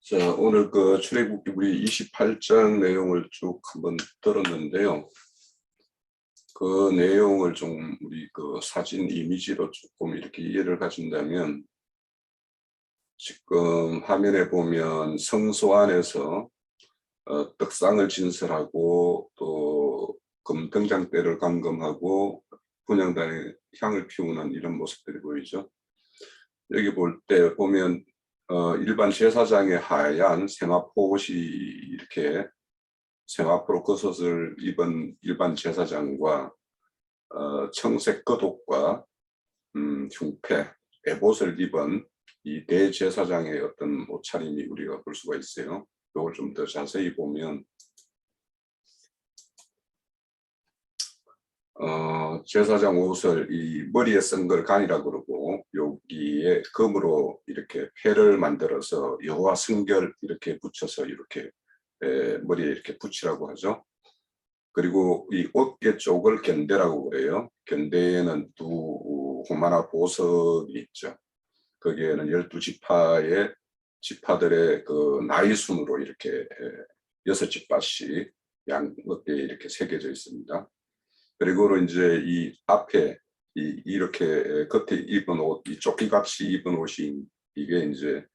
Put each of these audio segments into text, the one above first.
자, 오늘 그 출애굽기 우리 28장 내용을 쭉 한번 들었는데요. 그 내용을 좀 우리 그 사진 이미지로 조금 이렇게 이해를 가진다면, 지금 화면에 보면 성소 안에서 떡상을 진설하고 또 금등장대를 감금하고 분향단에 향을 피우는 이런 모습들이 보이죠. 여기 볼 때 보면 일반 제사장의 하얀 생화포옷이 이렇게 생화포로 겉옷을 입은 일반 제사장과 청색 겉옷과 흉패, 에봇을 입은 이 대제사장의 어떤 옷차림이 우리가 볼 수가 있어요. 이걸 좀 더 자세히 보면 제사장 옷을 이 머리에 쓴 걸 간이라고 그러고, 여기에 금으로 이렇게 패를 만들어서 여호와 성결 이렇게 붙여서 이렇게 머리에 이렇게 붙이라고 하죠. 그리고 이 어깨 쪽을 견대라고 그래요. 견대에는 두 호마나 보석이 있죠. 거기에는 12지파의 지파들의 그 나이 순으로 이렇게 6지파씩 양 어깨에 이렇게 새겨져 있습니다. 그리고 이제 이 앞에 이렇게 겉에 입은 옷, 이 조끼같이 입은 옷이 이게 이제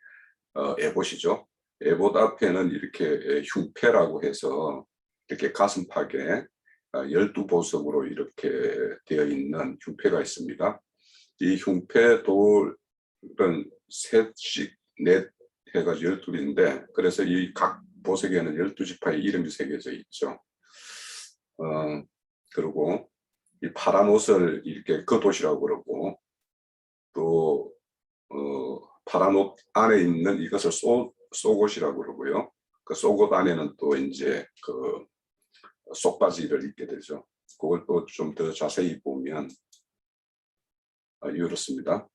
에봇이죠. 에봇 앞에는 이렇게 흉패라고 해서 이렇게 가슴팍에 12보석으로 이렇게 되어 있는 흉패가 있습니다. 이 흉패 돌은 셋씩 넷 해가지고 12인데, 그래서 이 각 보석에는 12지파의 이름이 새겨져 있죠. 그리고 이 파란 옷을 이렇게 겉옷이라고 그러고, 또 파란 옷 안에 있는 이것을 속옷이라고 그러고요. 그 속옷 안에는 또 이제 그 속바지를 입게 되죠. 그걸 또 좀 더 자세히 보면 이렇습니다.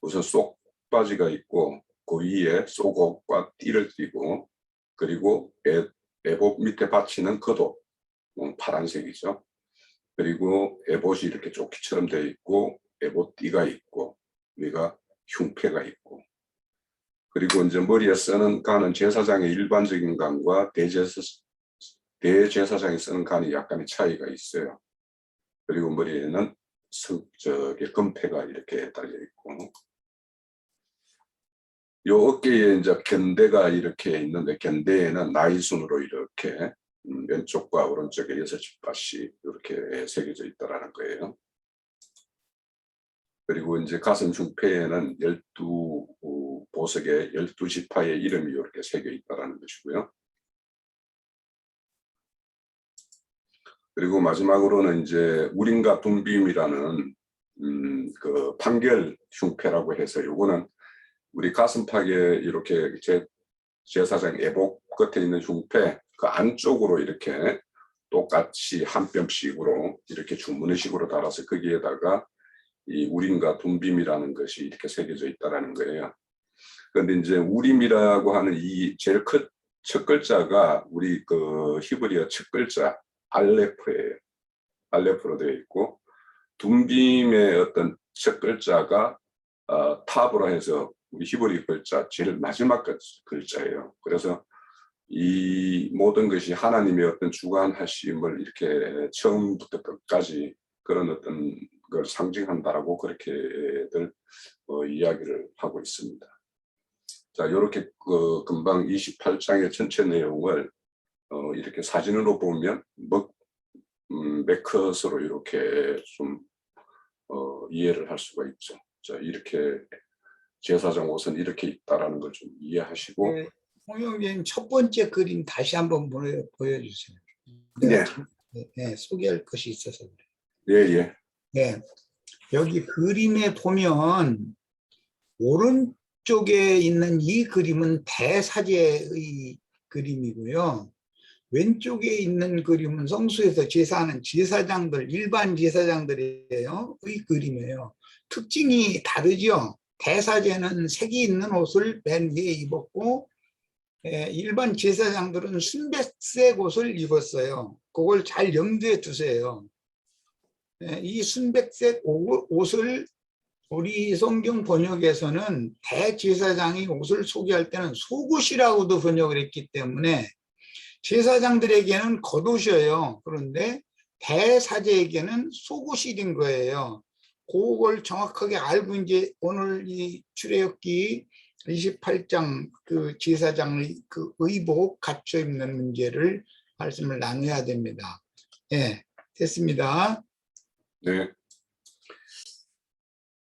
우선 속바지가 있고, 그 위에 속옷과 띠를 띠고, 그리고 에봇 밑에 받치는 겉옷, 파란색이죠. 그리고 에봇이 이렇게 조끼처럼 되어 있고, 에봇 띠가 있고, 위가 흉패가 있고, 그리고 이제 머리에 쓰는 간은 제사장의 일반적인 간과 대제사장이 쓰는 간이 약간의 차이가 있어요. 그리고 머리에는 금패가 이렇게 달려 있고, 요 어깨에 이제 견대가 이렇게 있는데, 견대에는 나이순으로 이렇게 왼쪽과 오른쪽에 6지파씩 이렇게 새겨져 있다라는 거예요. 그리고 이제 가슴 흉패에는 12보석에 12지파의 이름이 이렇게 새겨 있다라는 것이고요. 그리고 마지막으로는 이제 우림과 둠빔이라는 그 판결 흉패라고 해서, 요거는 우리 가슴팍에 이렇게 제사장 에봇 끝에 있는 흉패 그 안쪽으로 이렇게 똑같이 한 뼘씩으로 이렇게 주머니식으로 달아서 거기에다가 이 우림과 둠빔이라는 것이 이렇게 새겨져 있다라는 거예요. 그런데 이제 우림이라고 하는 이 제일 첫 글자가 우리 그 히브리어 첫 글자 알레프예요. 알레프로 되어 있고, 둠빔의 어떤 첫 글자가 탑으로 해서 우리 히브리 글자 제일 마지막 글자예요. 그래서 이 모든 것이 하나님의 어떤 주관하심을 이렇게 처음부터 끝까지 그런 어떤 걸 상징한다라고 그렇게들 이야기를 하고 있습니다. 자, 이렇게 금방 28장의 전체 내용을 이렇게 사진으로 보면 맥컷으로 이렇게 좀 이해를 할 수가 있죠. 자, 이렇게 제사장 옷은 이렇게 있다라는 걸 좀 이해하시고. 네, 홍영진 첫 번째 그림 다시 한번 보여주세요. 네. 네, 소개할 것이 있어서 그래요. 예, 예. 네, 여기 그림에 보면 오른쪽에 있는 이 그림은 대사제의 그림이고요. 왼쪽에 있는 그림은 성소에서 제사하는 제사장들, 일반 제사장들이에요. 의 그림이에요. 특징이 다르죠. 대사제는 색이 있는 옷을 맨 위에 입었고, 일반 제사장들은 순백색 옷을 입었어요. 그걸 잘 염두에 두세요. 이 순백색 옷을 우리 성경 번역에서는 대제사장이 옷을 소개할 때는 속옷이라고도 번역을 했기 때문에 제사장들에게는 겉옷이에요. 그런데 대사제에게는 속옷이 된 거예요. 그걸 정확하게 알고 이제 오늘 이 출애굽기 28장 그 제사장의 그 의복 갖춰 입는 문제를 말씀을 나눠야 됩니다. 예, 됐습니다. 네.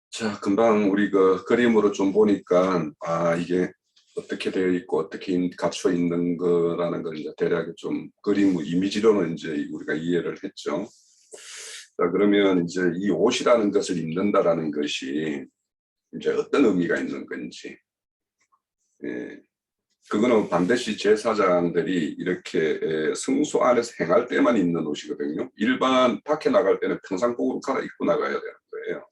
자, 금방 우리 그 그림으로 좀 보니까 이게 어떻게 되어 있고 어떻게 갖춰 있는 거라는 걸 이제 대략 좀 그림 이미지로는 이제 우리가 이해를 했죠. 자, 그러면 이제 이 옷이라는 것을 입는다라는 것이 이제 어떤 의미가 있는 건지, 예, 그거는 반드시 제사장들이 이렇게 성소 안에서 행할 때만 입는 옷이거든요. 일반 밖에 나갈 때는 평상복으로 갈아입고 나가야 되는 거예요.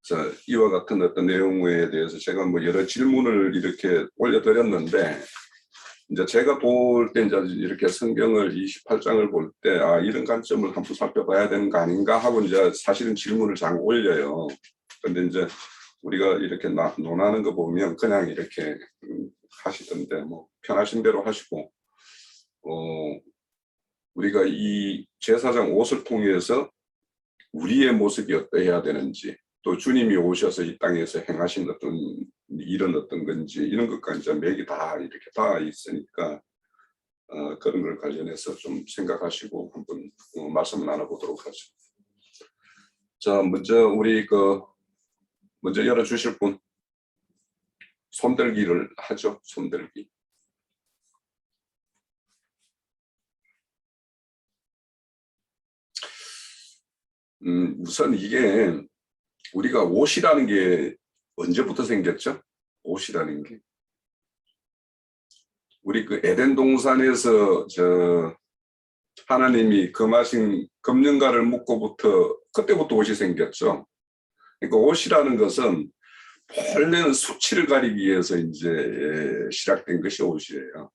자, 이와 같은 어떤 내용에 대해서 제가 뭐 여러 질문을 이렇게 올려드렸는데, 이제 제가 볼 때 이제 이렇게 성경을 28장을 볼 때, 이런 관점을 한번 살펴봐야 되는 거 아닌가 하고 이제 사실은 질문을 잘 올려요. 근데 이제 우리가 이렇게 논하는 거 보면 그냥 이렇게 하시던데, 뭐 편하신 대로 하시고, 우리가 이 제사장 옷을 통해서 우리의 모습이 어떠해야 되는지, 또 주님이 오셔서 이 땅에서 행하신 어떤 일은 어떤 건지 이런 것까지 이제 맥이 다 이렇게 다 있으니까 그런 걸 관련해서 좀 생각하시고 한번 말씀을 나눠보도록 하죠. 자, 먼저 우리 먼저 열어주실 분 손들기를 하죠. 손들기. 우선 이게 우리가 옷이라는 게 언제부터 생겼죠? 옷이라는 게. 우리 그 에덴 동산에서 하나님이 금하신 금령가를 묻고부터 그때부터 옷이 생겼죠. 그러니까 옷이라는 것은 본래는 수치를 가리기 위해서 이제 시작된 것이 옷이에요.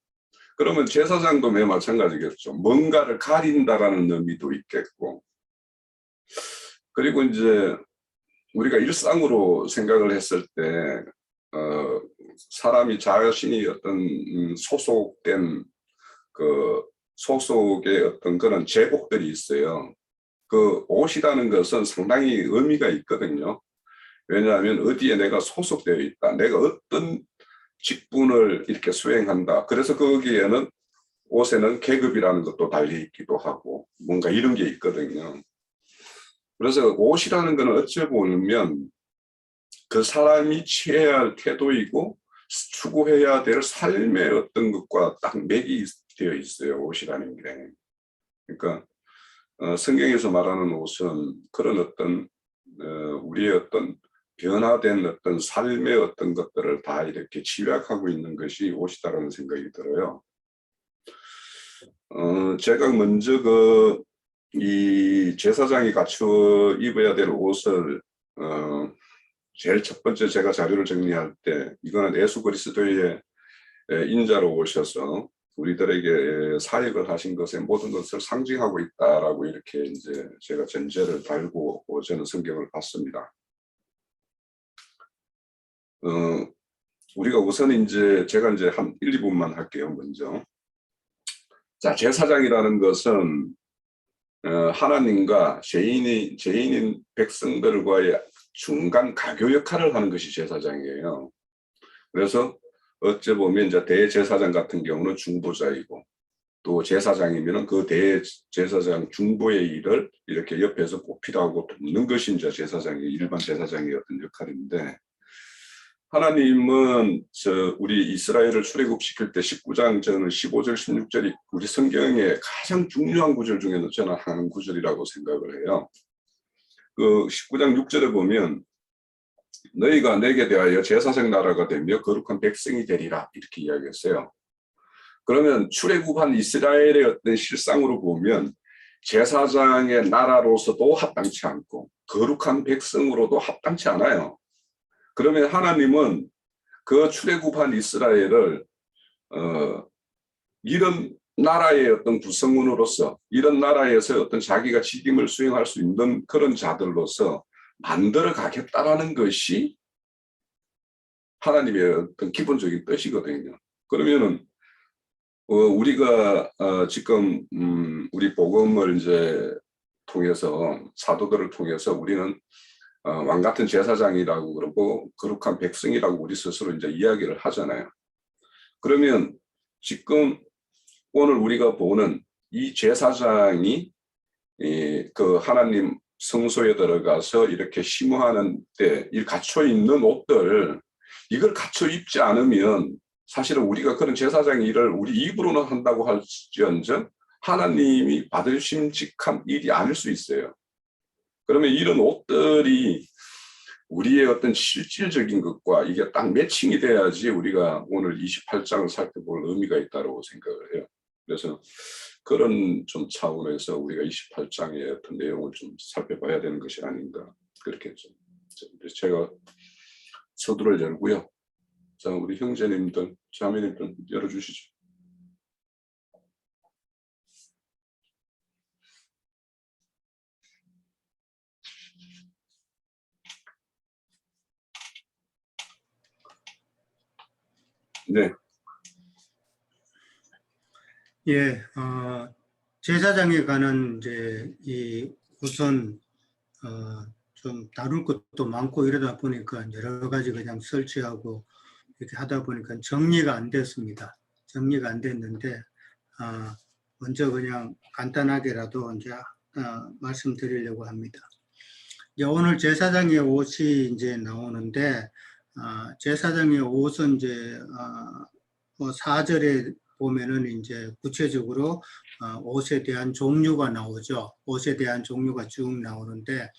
그러면 제사장도 매 마찬가지겠죠. 뭔가를 가린다라는 의미도 있겠고. 그리고 이제 우리가 일상으로 생각을 했을 때 사람이 자신이 어떤 소속된 그 소속의 어떤 그런 제복들이 있어요. 그 옷이라는 것은 상당히 의미가 있거든요. 왜냐하면 어디에 내가 소속되어 있다. 내가 어떤 직분을 이렇게 수행한다. 그래서 거기에는 옷에는 계급이라는 것도 달려 있기도 하고 뭔가 이런 게 있거든요. 그래서 옷이라는 것은 어찌 보면 그 사람이 취해야 할 태도이고 추구해야 될 삶의 어떤 것과 딱 맥이 되어 있어요. 옷이라는 게. 그러니까 성경에서 말하는 옷은 그런 어떤 우리의 어떤 변화된 어떤 삶의 어떤 것들을 다 이렇게 집약하고 있는 것이 옷이다라는 생각이 들어요. 제가 먼저 이 제사장이 갖춰 입어야 될 옷을 제일 첫 번째 제가 자료를 정리할 때 이거는 예수 그리스도의 인자로 오셔서 우리들에게 사역을 하신 것의 모든 것을 상징하고 있다라고 이렇게 이제 제가 전제를 달고 저는 성경을 봤습니다. 우리가 우선 이제 제가 이제 한 1, 2분만 할게요. 먼저. 자, 제사장이라는 것은 하나님과 죄인인 백성들과의 중간 가교 역할을 하는 것이 제사장이에요. 그래서 어찌 보면 이제 대제사장 같은 경우는 중보자이고 또 제사장이면은 그 대제사장 중보의 일을 이렇게 옆에서 보필하고 돕는 것이 이제 일반 제사장의 어떤 역할인데, 하나님은 우리 이스라엘을 출애굽시킬 때 19장 저는 15절 16절이 우리 성경의 가장 중요한 구절 중에는 저는 한 구절이라고 생각을 해요. 그 19장 6절에 보면 너희가 내게 대하여 제사장 나라가 되며 거룩한 백성이 되리라 이렇게 이야기했어요. 그러면 출애굽한 이스라엘의 어떤 실상으로 보면 제사장의 나라로서도 합당치 않고 거룩한 백성으로도 합당치 않아요. 그러면 하나님은 그 출애굽한 이스라엘을 이런 나라의 어떤 구성원으로서 이런 나라에서 어떤 자기가 직임을 수행할 수 있는 그런 자들로서 만들어 가겠다라는 것이 하나님의 어떤 기본적인 뜻이거든요. 그러면은 우리가 지금 우리 복음을 이제 통해서 사도들을 통해서 우리는 왕 같은 제사장이라고 그러고 거룩한 백성이라고 우리 스스로 이제 이야기를 하잖아요. 그러면 지금 오늘 우리가 보는 이 제사장이 그 하나님 성소에 들어가서 이렇게 심호하는 때 이 갖춰 입는 옷들, 이걸 갖춰 입지 않으면 사실은 우리가 그런 제사장 일을 우리 입으로는 한다고 할지언정 하나님이 받으심직한 일이 아닐 수 있어요. 그러면 이런 옷들이 우리의 어떤 실질적인 것과 이게 딱 매칭이 돼야지 우리가 오늘 28장을 살펴볼 의미가 있다고 생각을 해요. 그래서 그런 좀 차원에서 우리가 28장의 어떤 내용을 좀 살펴봐야 되는 것이 아닌가, 그렇게 좀 제가 서두를 열고요. 자, 우리 형제님들, 자매님들 열어주시죠. 네. 예, 제사장에 관한 이제 우선 좀 다룰 것도 많고 이러다 보니까 여러 가지 그냥 설치하고 이렇게 하다 보니까 정리가 안 됐습니다. 정리가 안 됐는데 먼저 그냥 간단하게라도 이제 말씀드리려고 합니다. 이제 오늘 제사장의 옷이 이제 나오는데 제사장의 옷은 이제 뭐 4절에 보면은 이제 구체적으로 옷에 대한 종류가 나오죠. 옷에 대한 종류가 쭉 나오는데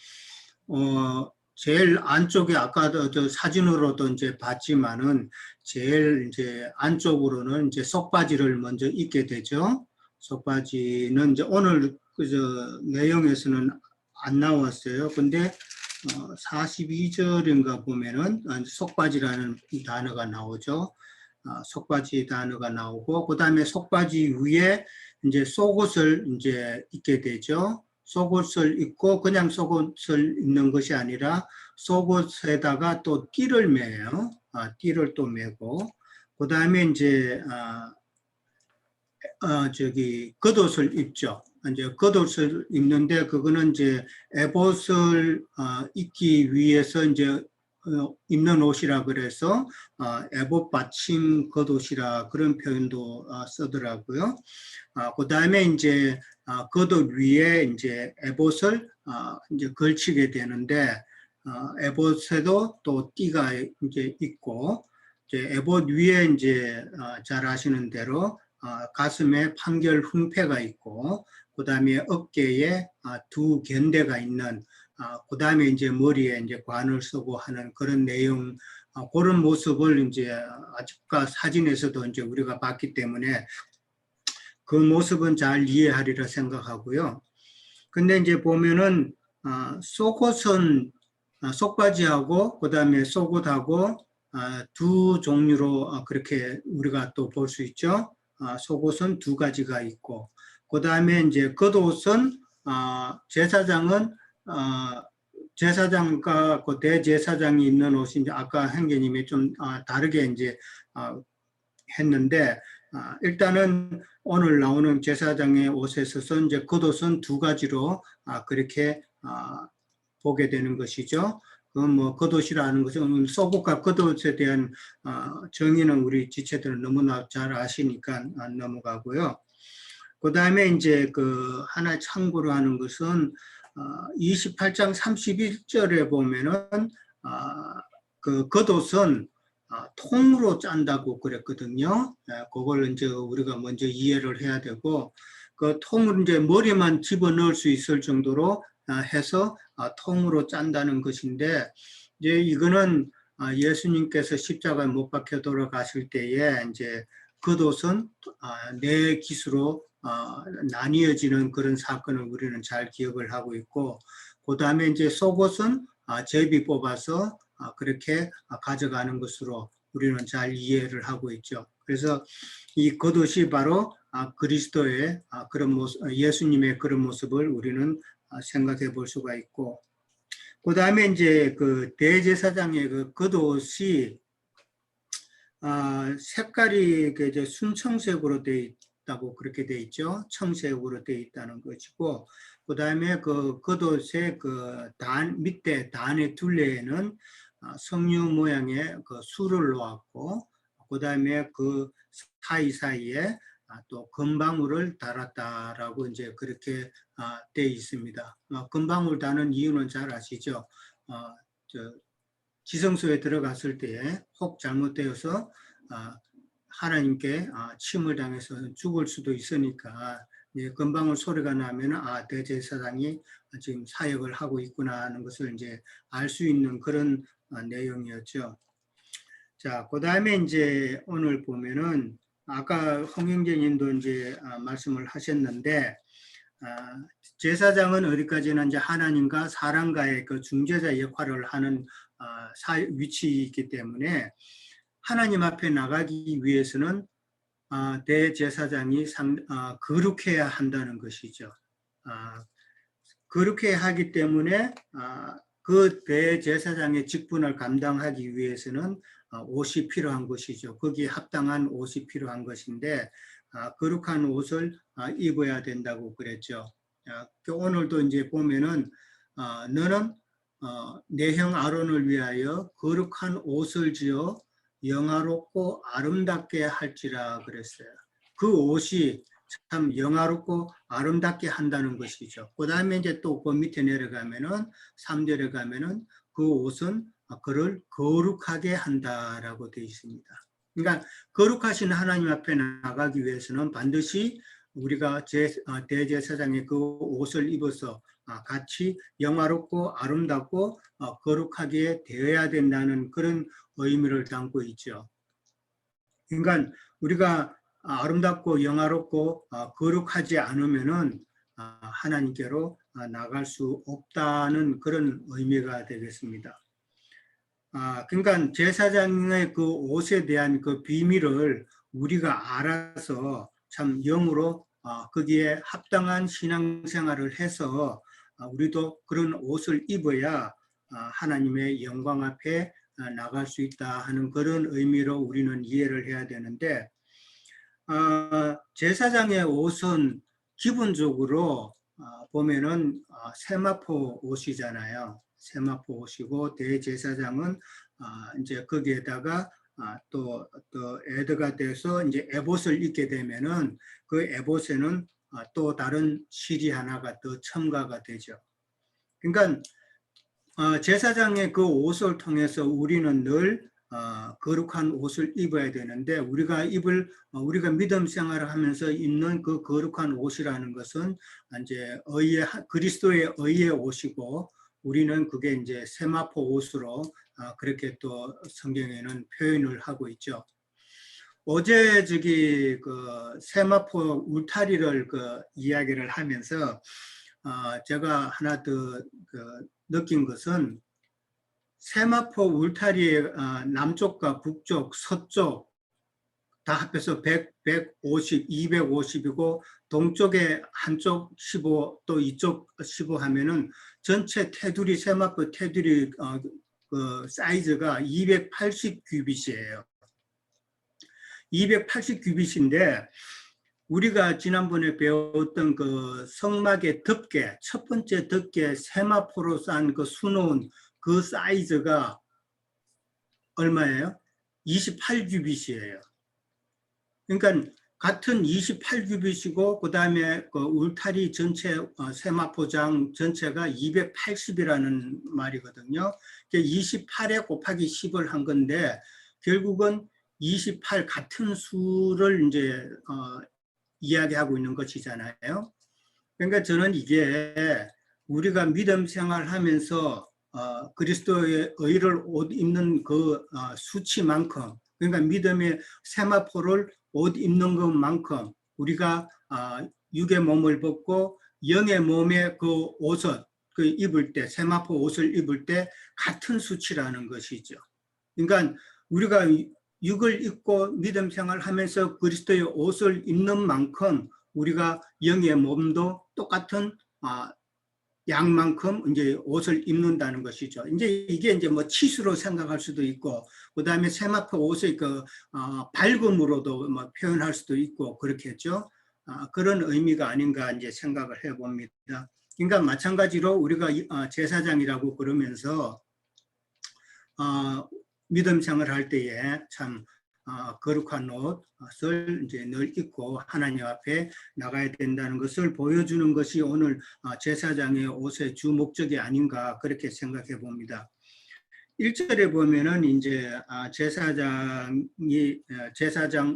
제일 안쪽에 아까도 사진으로도 이제 봤지만은 제일 이제 안쪽으로는 이제 속바지를 먼저 입게 되죠. 속바지는 이제 오늘 그저 내용에서는 안 나왔어요. 근데 42절인가 보면은 속바지라는 단어가 나오죠. 속바지 단어가 나오고, 그 다음에 속바지 위에 이제 속옷을 이제 입게 되죠. 속옷을 입고 그냥 속옷을 입는 것이 아니라 속옷에다가 또 띠를 매요. 띠를 또 매고, 그 다음에 이제 겉옷을 입죠. 이제 겉옷을 입는데 그거는 이제 에봇을 입기 위해서 이제 입는 옷이라 그래서 에봇 받침 겉옷이라 그런 표현도 쓰더라고요. 그 다음에 이제 겉옷 위에 이제 에봇을 이제 걸치게 되는데 에봇에도 또 띠가 이제 있고 이제 에봇 위에 이제 잘 아시는 대로 가슴에 판결 흉패가 있고, 그 다음에 어깨에 두 견대가 있는, 그 다음에 이제 머리에 이제 관을 쓰고 하는 그런 내용, 그런 모습을 이제 아까 사진에서도 이제 우리가 봤기 때문에 그 모습은 잘 이해하리라 생각하고요. 근데 이제 보면은 속옷은 속바지하고 그 다음에 속옷하고 두 종류로 그렇게 우리가 또 볼 수 있죠. 속옷은 두 가지가 있고, 그 다음에 이제 겉옷은 제사장은 제사장과 그 대제사장이 입는 옷이 이제 아까 행제님이 좀 다르게 이제 했는데 일단은 오늘 나오는 제사장의 옷에 있어서 이제 겉옷은 두 가지로 그렇게 보게 되는 것이죠. 뭐 겉옷이라는 것은 속옷과 겉옷에 대한 정의는 우리 지체들은 너무나 잘 아시니까 안 넘어가고요. 그 다음에 이제 그 하나 참고로 하는 것은 28장 31절에 보면은 그 겉옷은 통으로 짠다고 그랬거든요. 그걸 이제 우리가 먼저 이해를 해야 되고, 그 통을 이제 머리만 집어넣을 수 있을 정도로 해서 통으로 짠다는 것인데, 이제 이거는 예수님께서 십자가에 못 박혀 돌아가실 때에 이제 겉옷은 네 기수로 나뉘어지는 그런 사건을 우리는 잘 기억을 하고 있고, 그 다음에 이제 속옷은 제비 뽑아서 그렇게 가져가는 것으로 우리는 잘 이해를 하고 있죠. 그래서 이 겉옷이 바로 그리스도의 그런 모습, 예수님의 그런 모습을 우리는 생각해 볼 수가 있고, 그다음에 이제 그 대제사장의 그 겉옷이 색깔이 그 이제 순청색으로 되어 있다고 그렇게 되어 있죠. 청색으로 되어 있다는 것이고, 그다음에 그 겉옷의 그 밑에 단의 둘레에는 석류 모양의 그 술을 놓았고, 그다음에 그 사이사이에 또 금방울을 달았다라고 이제 그렇게 되어 있습니다. 금방울 다는 이유는 잘 아시죠? 지성소에 들어갔을 때에 혹 잘못되어서 하나님께 침을 당해서 죽을 수도 있으니까 금방울 소리가 나면 대제사장이 지금 사역을 하고 있구나 하는 것을 이제 알 수 있는 그런 내용이었죠. 자, 그다음에 이제 오늘 보면은 아까 홍영재님도 이제 말씀을 하셨는데 제사장은 어디까지나 이제 하나님과 사람과의 그 중재자 역할을 하는 위치이기 때문에 하나님 앞에 나가기 위해서는 대제사장이 거룩해야 한다는 것이죠. 거룩해야 하기 때문에 그 대제사장의 직분을 감당하기 위해서는 옷이 필요한 것이죠. 거기에 합당한 옷이 필요한 것인데 거룩한 옷을 입어야 된다고 그랬죠. 오늘도 이제 보면은 너는 내 형 아론을 위하여 거룩한 옷을 지어 영화롭고 아름답게 할지라 그랬어요. 그 옷이 참 영화롭고 아름답게 한다는 것이죠. 그 다음에 이제 또 그 밑에 내려가면은 3절에 가면은 그 옷은 그를 거룩하게 한다라고 되어 있습니다. 그러니까 거룩하신 하나님 앞에 나가기 위해서는 반드시 우리가 대제사장의 그 옷을 입어서 같이 영화롭고 아름답고 거룩하게 되어야 된다는 그런 의미를 담고 있죠. 그러니까 우리가 아름답고 영화롭고 거룩하지 않으면은 하나님께로 나갈 수 없다는 그런 의미가 되겠습니다. 그러니까 제사장의 그 옷에 대한 그 비밀을 우리가 알아서 참 영으로 거기에 합당한 신앙생활을 해서 우리도 그런 옷을 입어야 하나님의 영광 앞에 나갈 수 있다 하는 그런 의미로 우리는 이해를 해야 되는데 제사장의 옷은 기본적으로 보면은 세마포 옷이잖아요. 세마포 옷이고 대제사장은 이제 거기에다가 또 에드가 돼서 이제 에봇을 입게 되면은 그 에봇에는 또 다른 실이 하나가 더 첨가가 되죠. 그러니까 제사장의 그 옷을 통해서 우리는 늘 거룩한 옷을 입어야 되는데 우리가 믿음 생활을 하면서 입는 그 거룩한 옷이라는 것은 이제 그리스도의 의의 옷이고 우리는 그게 이제 세마포 옷으로 그렇게 또 성경에는 표현을 하고 있죠. 어제 그 세마포 울타리를 이야기를 하면서 제가 하나 더 느낀 것은 세마포 울타리의 남쪽과 북쪽, 서쪽 다 합해서 100, 150, 250이고 동쪽에 한쪽 15, 또 이쪽 15 하면은 전체 테두리 세마포 테두리 그 사이즈가 280 규빗이에요. 280 규빗인데 우리가 지난번에 배웠던 그 성막의 덮개, 첫 번째 덮개 세마포로 싼 그 수놓은 그 사이즈가 얼마예요? 28규빗이에요. 그러니까 같은 28규빗이고 그 다음에 그 울타리 전체 세마포장 전체가 280이라는 말이거든요. 28에 곱하기 10을 한 건데 결국은 28 같은 수를 이제 이야기하고 있는 것이잖아요. 그러니까 저는 이게 우리가 믿음 생활하면서 그리스도의 의를 옷 입는 그 수치만큼, 그러니까 믿음의 세마포를 옷 입는 것만큼 우리가 육의 몸을 벗고 영의 몸에 그 옷을 입을 때, 세마포 옷을 입을 때 같은 수치라는 것이죠. 그러니까 우리가 육을 입고 믿음 생활하면서 그리스도의 옷을 입는 만큼 우리가 영의 몸도 똑같은 양만큼 이제 옷을 입는다는 것이죠. 이제 이게 이제 뭐 치수로 생각할 수도 있고, 그 다음에 세마포 옷의 그 밝음으로도 뭐 표현할 수도 있고 그렇겠죠. 그런 의미가 아닌가 이제 생각을 해봅니다. 그러니까 마찬가지로 우리가 제사장이라고 그러면서 믿음 생활할 때에 참 거룩한 옷을 이제 늘 입고 하나님 앞에 나가야 된다는 것을 보여주는 것이 오늘 제사장의 옷의 주 목적이 아닌가 그렇게 생각해 봅니다. 1절에 보면은 이제 제사장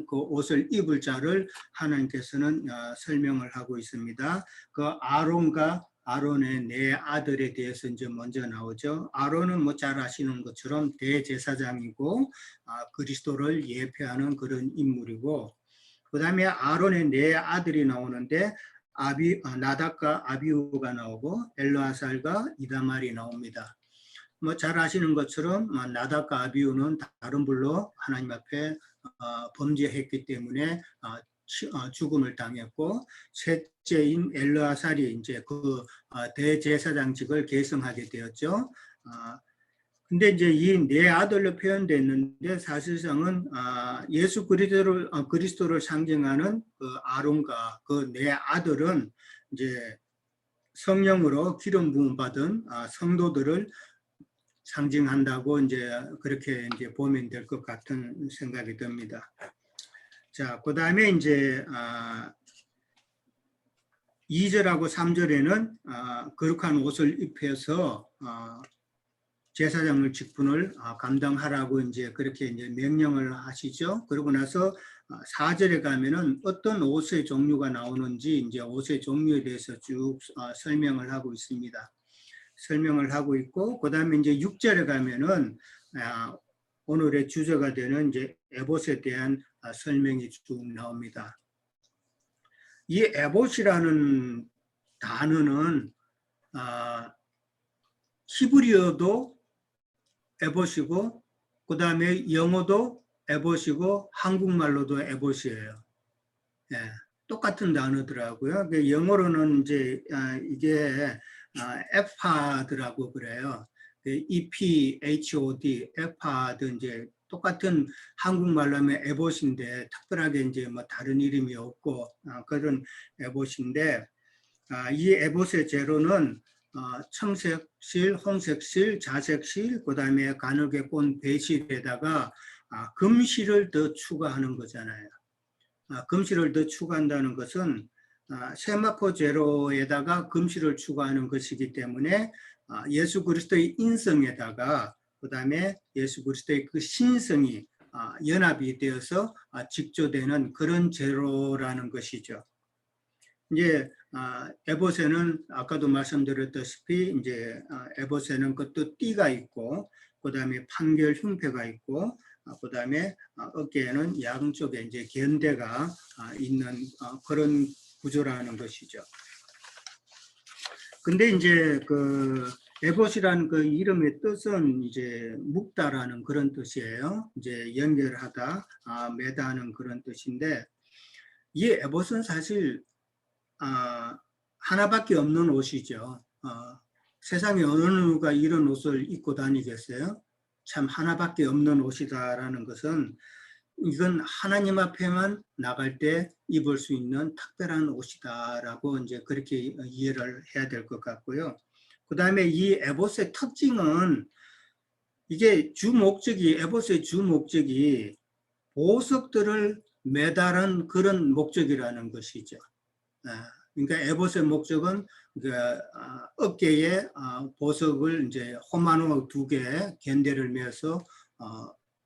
그 옷을 입을 자를 하나님께서는 설명을 하고 있습니다. 그 아론의 네 아들에 대해서 이제 먼저 나오죠. 아론은 뭐 잘 아시는 것처럼 대제사장이고 그리스도를 예표하는 그런 인물이고, 그 다음에 아론의 네 아들이 나오는데 나답과 아비후가 나오고 엘르아살과 이다말이 나옵니다. 뭐 잘 아시는 것처럼 나답과 아비후는 다른 불로 하나님 앞에 범죄했기 때문에 죽음을 당했고, 셋째인 엘르아살이 이제 그 대제사장직을 계승하게 되었죠. 근데 이제 이 네 아들로 표현됐는데 사실상은 예수 그리스도를 상징하는 그 아론과 그 네 아들은 이제 성령으로 기름 부음 받은 성도들을 상징한다고 이제 그렇게 이제 보면 될 것 같은 생각이 듭니다. 자, 그 다음에 이제 2절하고 3절에는 거룩한 옷을 입혀서 제사장의 직분을 감당하라고 이제 그렇게 이제 명령을 하시죠. 그러고 나서 4절에 가면은 어떤 옷의 종류가 나오는지 이제 옷의 종류에 대해서 쭉 설명을 하고 있습니다. 설명을 하고 있고, 그 다음에 이제 6절에 가면은 오늘의 주제가 되는 이제 에봇에 대한 설명이 쭉 나옵니다. 이 에봇이라는 단어는 히브리어도 에봇이고, 그 다음에 영어도 에봇이고, 한국말로도 에봇이에요. 예, 똑같은 단어더라고요. 영어로는 이제 이게 에파드라고 그래요. EPHOD, 에파드 이제 똑같은 한국말로 하면 에봇인데 특별하게 이제 뭐 다른 이름이 없고 그런 에봇인데, 이 에봇의 재료는 청색실, 홍색실, 자색실, 그 다음에 가늘게 꼰 배실에다가 금실을 더 추가하는 거잖아요. 금실을 더 추가한다는 것은 세마포 제로에다가 금실을 추가하는 것이기 때문에 예수 그리스도의 인성에다가 그 다음에 예수 그리스도의 그 신성이 연합이 되어서 직조되는 그런 제로라는 것이죠. 이제 에봇에는 아까도 말씀드렸다시피 이제 에봇에는 그것도 띠가 있고, 그 다음에 판결 흉패가 있고, 그 다음에 어깨에는 양쪽에 이제 견대가 있는 그런 구조라는 것이죠. 근데 이제 그 에봇이라는 그 이름의 뜻은 이제 묶다라는 그런 뜻이에요. 이제 연결하다, 매다하는 그런 뜻인데, 이 에봇은 사실 하나밖에 없는 옷이죠. 세상에 어느 누가 이런 옷을 입고 다니겠어요? 참 하나밖에 없는 옷이다라는 것은 이건 하나님 앞에만 나갈 때 입을 수 있는 특별한 옷이다라고 이제 그렇게 이해를 해야 될 것 같고요. 그 다음에 이 에봇의 특징은 이게 에봇의 주 목적이 보석들을 매달은 그런 목적이라는 것이죠. 그러니까 에봇의 목적은 어깨에 보석을 이제 호마노 2개 견대를 매서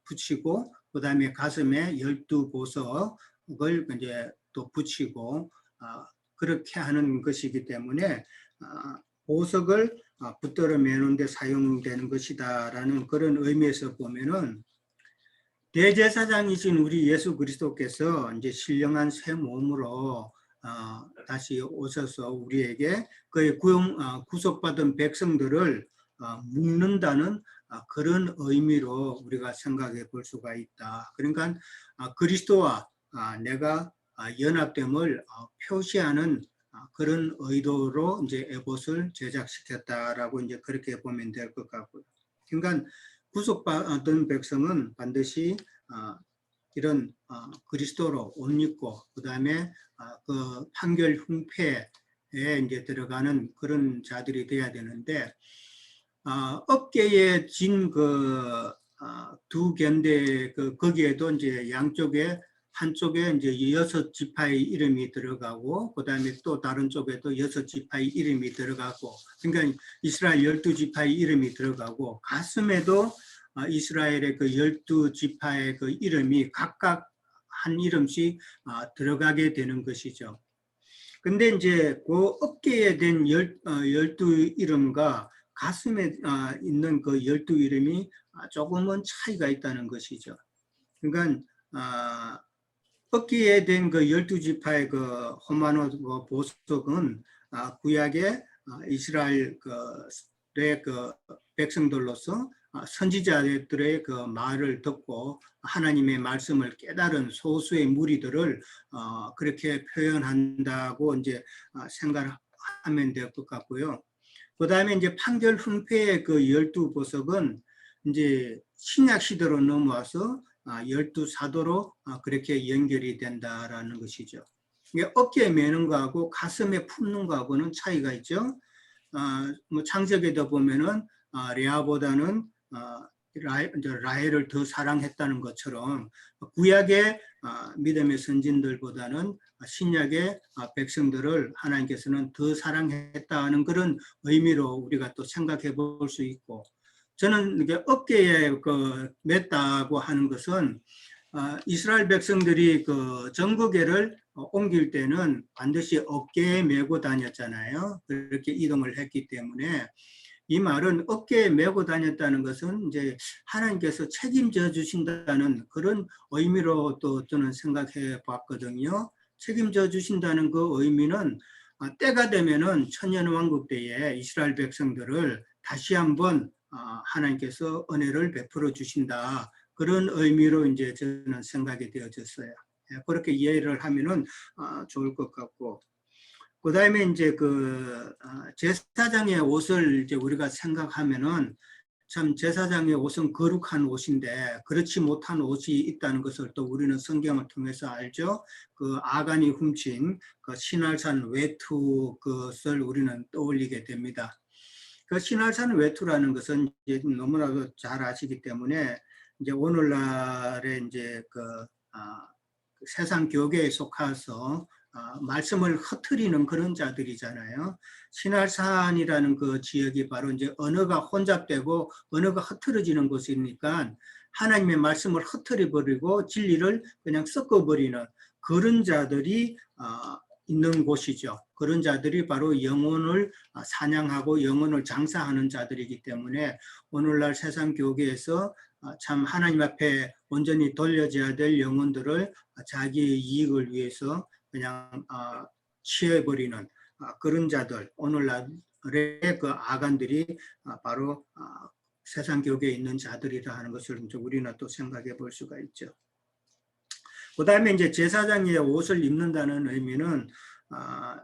붙이고, 그 다음에 가슴에 12보석을 이제 또 붙이고 그렇게 하는 것이기 때문에 보석을 붙들어 매는 데 사용되는 것이다라는 그런 의미에서 보면은 대제사장이신 우리 예수 그리스도께서 이제 신령한 새 몸으로 다시 오셔서 우리에게 그의 구속받은 백성들을 묶는다는 그런 의미로 우리가 생각해 볼 수가 있다. 그러니까 그리스도와 내가 연합됨을 표시하는 그런 의도로 이제 에봇을 제작시켰다라고 이제 그렇게 보면 될 것 같고요. 그러니까 구속받은 백성은 반드시 이런 그리스도로 옷 입고 그다음에 그 판결 흉패에 이제 들어가는 그런 자들이 돼야 되는데 업계에 진 그 두 견대 거기에도 이제 양쪽에 한쪽에 이제 6지파의 이름이 들어가고 그다음에 또 다른 쪽에도 6지파의 이름이 들어가고 그러니까 이스라엘 12지파의 이름이 들어가고 가슴에도 이스라엘의 그 12지파의 그 이름이 각각 한 이름씩 들어가게 되는 것이죠. 근데 이제 그 어깨에 된 12이름과 가슴에 있는 그 12이름이 조금은 차이가 있다는 것이죠. 그러니까 어깨에 된 그 12지파의 그 호마노 보석은 구약의 이스라엘의 그 백성들로서 선지자들의 그 말을 듣고 하나님의 말씀을 깨달은 소수의 무리들을 그렇게 표현한다고 이제 생각하면 될 것 같고요. 그 다음에 이제 판결 훈패의 그 12보석은 이제 신약 시대로 넘어와서 12사도로 그렇게 연결이 된다라는 것이죠. 어깨에 매는 거하고 가슴에 품는 거하고는 차이가 있죠. 뭐 창세기에도 보면은 레아보다는 라헬을 더 사랑했다는 것처럼 구약의 믿음의 선진들보다는 신약의 백성들을 하나님께서는 더 사랑했다는 그런 의미로 우리가 또 생각해 볼 수 있고 저는 이게 어깨에 맸다고 하는 것은 이스라엘 백성들이 그 정거계를 옮길 때는 반드시 어깨에 메고 다녔잖아요. 그렇게 이동을 했기 때문에 이 말은 어깨에 메고 다녔다는 것은 이제 하나님께서 책임져 주신다는 그런 의미로 또 저는 생각해 봤거든요. 책임져 주신다는 그 의미는 때가 되면은 천년왕국 때에 이스라엘 백성들을 다시 한번 하나님께서 은혜를 베풀어 주신다. 그런 의미로 이제 저는 생각이 되어졌어요. 그렇게 이해를 하면은 좋을 것 같고. 그 다음에 이제 제사장의 옷을 이제 우리가 생각하면은 참 제사장의 옷은 거룩한 옷인데 그렇지 못한 옷이 있다는 것을 또 우리는 성경을 통해서 알죠. 그 아간이 훔친 그 신할산 외투 그것을 우리는 떠올리게 됩니다. 그 신할산 외투라는 것은 이제 너무나도 잘 아시기 때문에 이제 오늘날에 이제 세상 교계에 속해서 말씀을 흐트리는 그런 자들이잖아요. 신할산이라는 그 지역이 바로 이제 언어가 혼잡되고 언어가 흐트러지는 곳이니까 하나님의 말씀을 흐트려 버리고 진리를 그냥 섞어버리는 그런 자들이 있는 곳이죠. 그런 자들이 바로 영혼을 사냥하고 영혼을 장사하는 자들이기 때문에 오늘날 세상 교계에서 참 하나님 앞에 온전히 돌려져야 될 영혼들을 자기의 이익을 위해서 그냥 취해버리는 그런 자들, 오늘날의 그 아간들이 바로 세상 교계에 있는 자들이라 하는 것을 우리는 또 생각해 볼 수가 있죠. 그 다음에 이제 제사장의 옷을 입는다는 의미는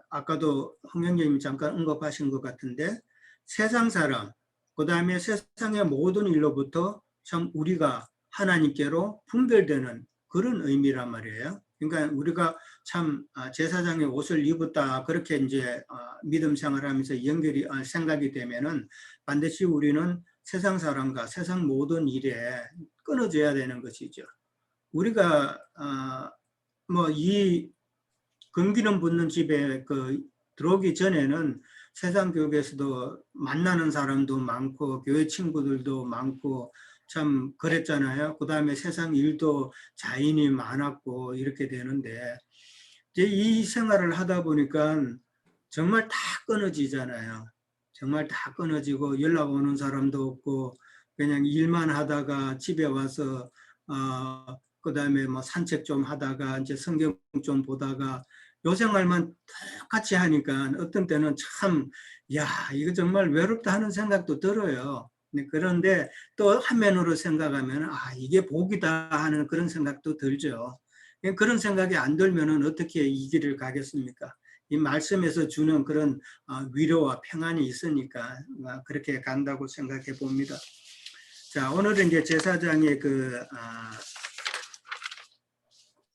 아까도 홍영님이 잠깐 언급하신 것 같은데 세상 사람, 그 다음에 세상의 모든 일로부터 참 우리가 하나님께로 분별되는 그런 의미란 말이에요. 그러니까 우리가 참 제사장의 옷을 입었다 그렇게 이제 믿음 생활하면서 연결이 생각이 되면은 반드시 우리는 세상 사람과 세상 모든 일에 끊어져야 되는 것이죠. 우리가 뭐 이 금기름 붓는 집에 들어오기 전에는 세상 교회에서도 만나는 사람도 많고 교회 친구들도 많고 참 그랬잖아요. 그 다음에 세상 일도 자인이 많았고 이렇게 되는데 이제 이 생활을 하다 보니까 정말 다 끊어지잖아요. 정말 다 끊어지고 연락 오는 사람도 없고 그냥 일만 하다가 집에 와서 그 다음에 뭐 산책 좀 하다가 이제 성경 좀 보다가 요 생활만 똑같이 하니까 어떤 때는 참, 야, 이거 정말 외롭다 하는 생각도 들어요. 그런데 또 한면으로 생각하면, 이게 복이다 하는 그런 생각도 들죠. 그런 생각이 안 들면은 어떻게 이 길을 가겠습니까? 이 말씀에서 주는 그런 위로와 평안이 있으니까 그렇게 간다고 생각해 봅니다. 자, 오늘은 이제 제사장의 그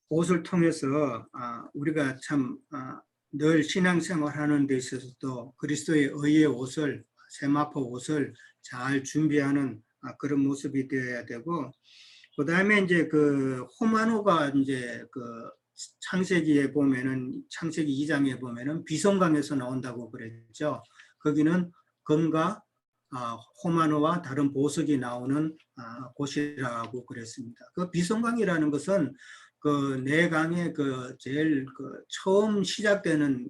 옷을 통해서 우리가 참 늘 신앙생활하는 데 있어서도 그리스도의 의의 옷을, 세마포 옷을 잘 준비하는 그런 모습이 되어야 되고, 그 다음에 이제 그 호마노가 이제 그 창세기에 보면은, 창세기 2장에 보면은 비성강에서 나온다고 그랬죠. 거기는 금과 호마노와 다른 보석이 나오는 곳이라고 그랬습니다. 그 비성강이라는 것은 그 네 강의 그 제일 그 처음 시작되는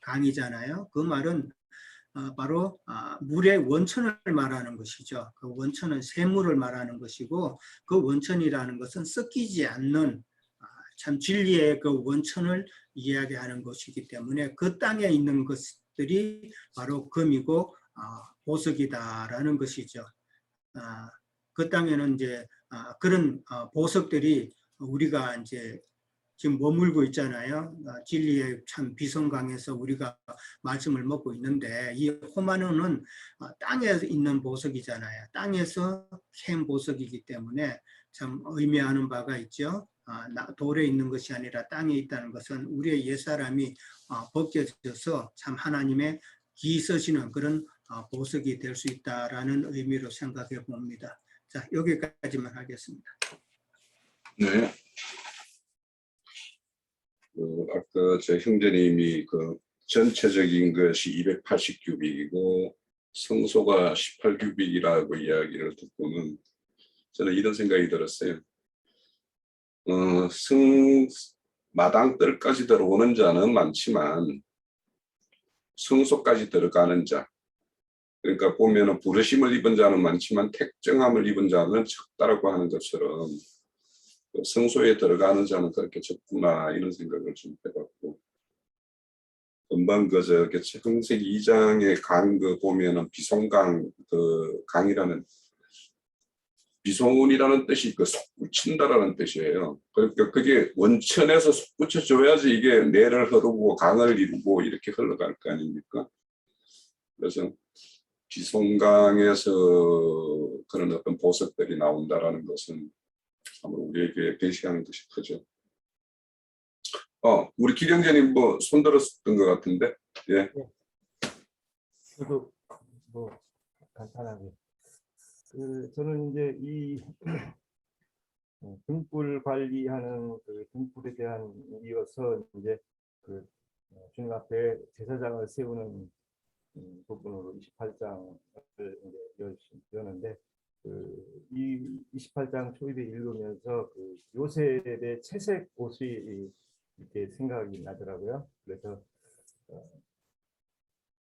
강이잖아요. 그 말은 바로 물의 원천을 말하는 것이죠. 그 원천은 샘물을 말하는 것이고, 그 원천이라는 것은 섞이지 않는 참 진리의 그 원천을 이야기하는 것이기 때문에 그 땅에 있는 것들이 바로 금이고 보석이다라는 것이죠. 그 땅에는 이제 그런 보석들이 우리가 이제 지금 머물고 있잖아요. 진리의 참 비성강에서 우리가 말씀을 먹고 있는데, 이 호마노는 땅에 있는 보석이잖아요. 땅에서 캔 보석이기 때문에 참 의미하는 바가 있죠. 돌에 있는 것이 아니라 땅에 있다는 것은 우리의 옛사람이 벗겨져서 참 하나님의 기 쓰시는 그런 보석이 될 수 있다라는 의미로 생각해 봅니다. 자, 여기까지만 하겠습니다. 네. 아까 제 형제님이 그 전체적인 것이 280규빅이고 성소가 18규빅이라고 이야기를 듣고는 저는 이런 생각이 들었어요. 마당뜰까지 들어오는 자는 많지만 성소까지 들어가는 자, 그러니까 보면은 부르심을 입은 자는 많지만 택정함을 입은 자는 적다라고 하는 것처럼 성소에 들어가는 자는 그렇게 적구나 이런 생각을 좀 해봤고, 금방 그저 창세기 2장의 강 그 보면은 비송강 그 강이라는 비송운이라는 뜻이 그 솟구친다라는 뜻이에요. 그러니까 그게 원천에서 솟구쳐 줘야지 이게 내를 흐르고 강을 이루고 이렇게 흘러갈 거 아닙니까? 그래서 비송강에서 그런 어떤 보석들이 나온다라는 것은 참 우리에게 계시하는 것이 크죠. 우리 기령제님 뭐 손들었던 것 같은데, 예. 네. 저도 뭐 간단하게 저는 이제 이 등불 관리하는 그 등불에 대한 이어서 이제 그 주님 앞에 제사장을 세우는 부분으로 28장을 이제 여는데 이 28장 초입에 읽으면서 그 요셉의 채색 옷이 이렇게 생각이 나더라고요. 그래서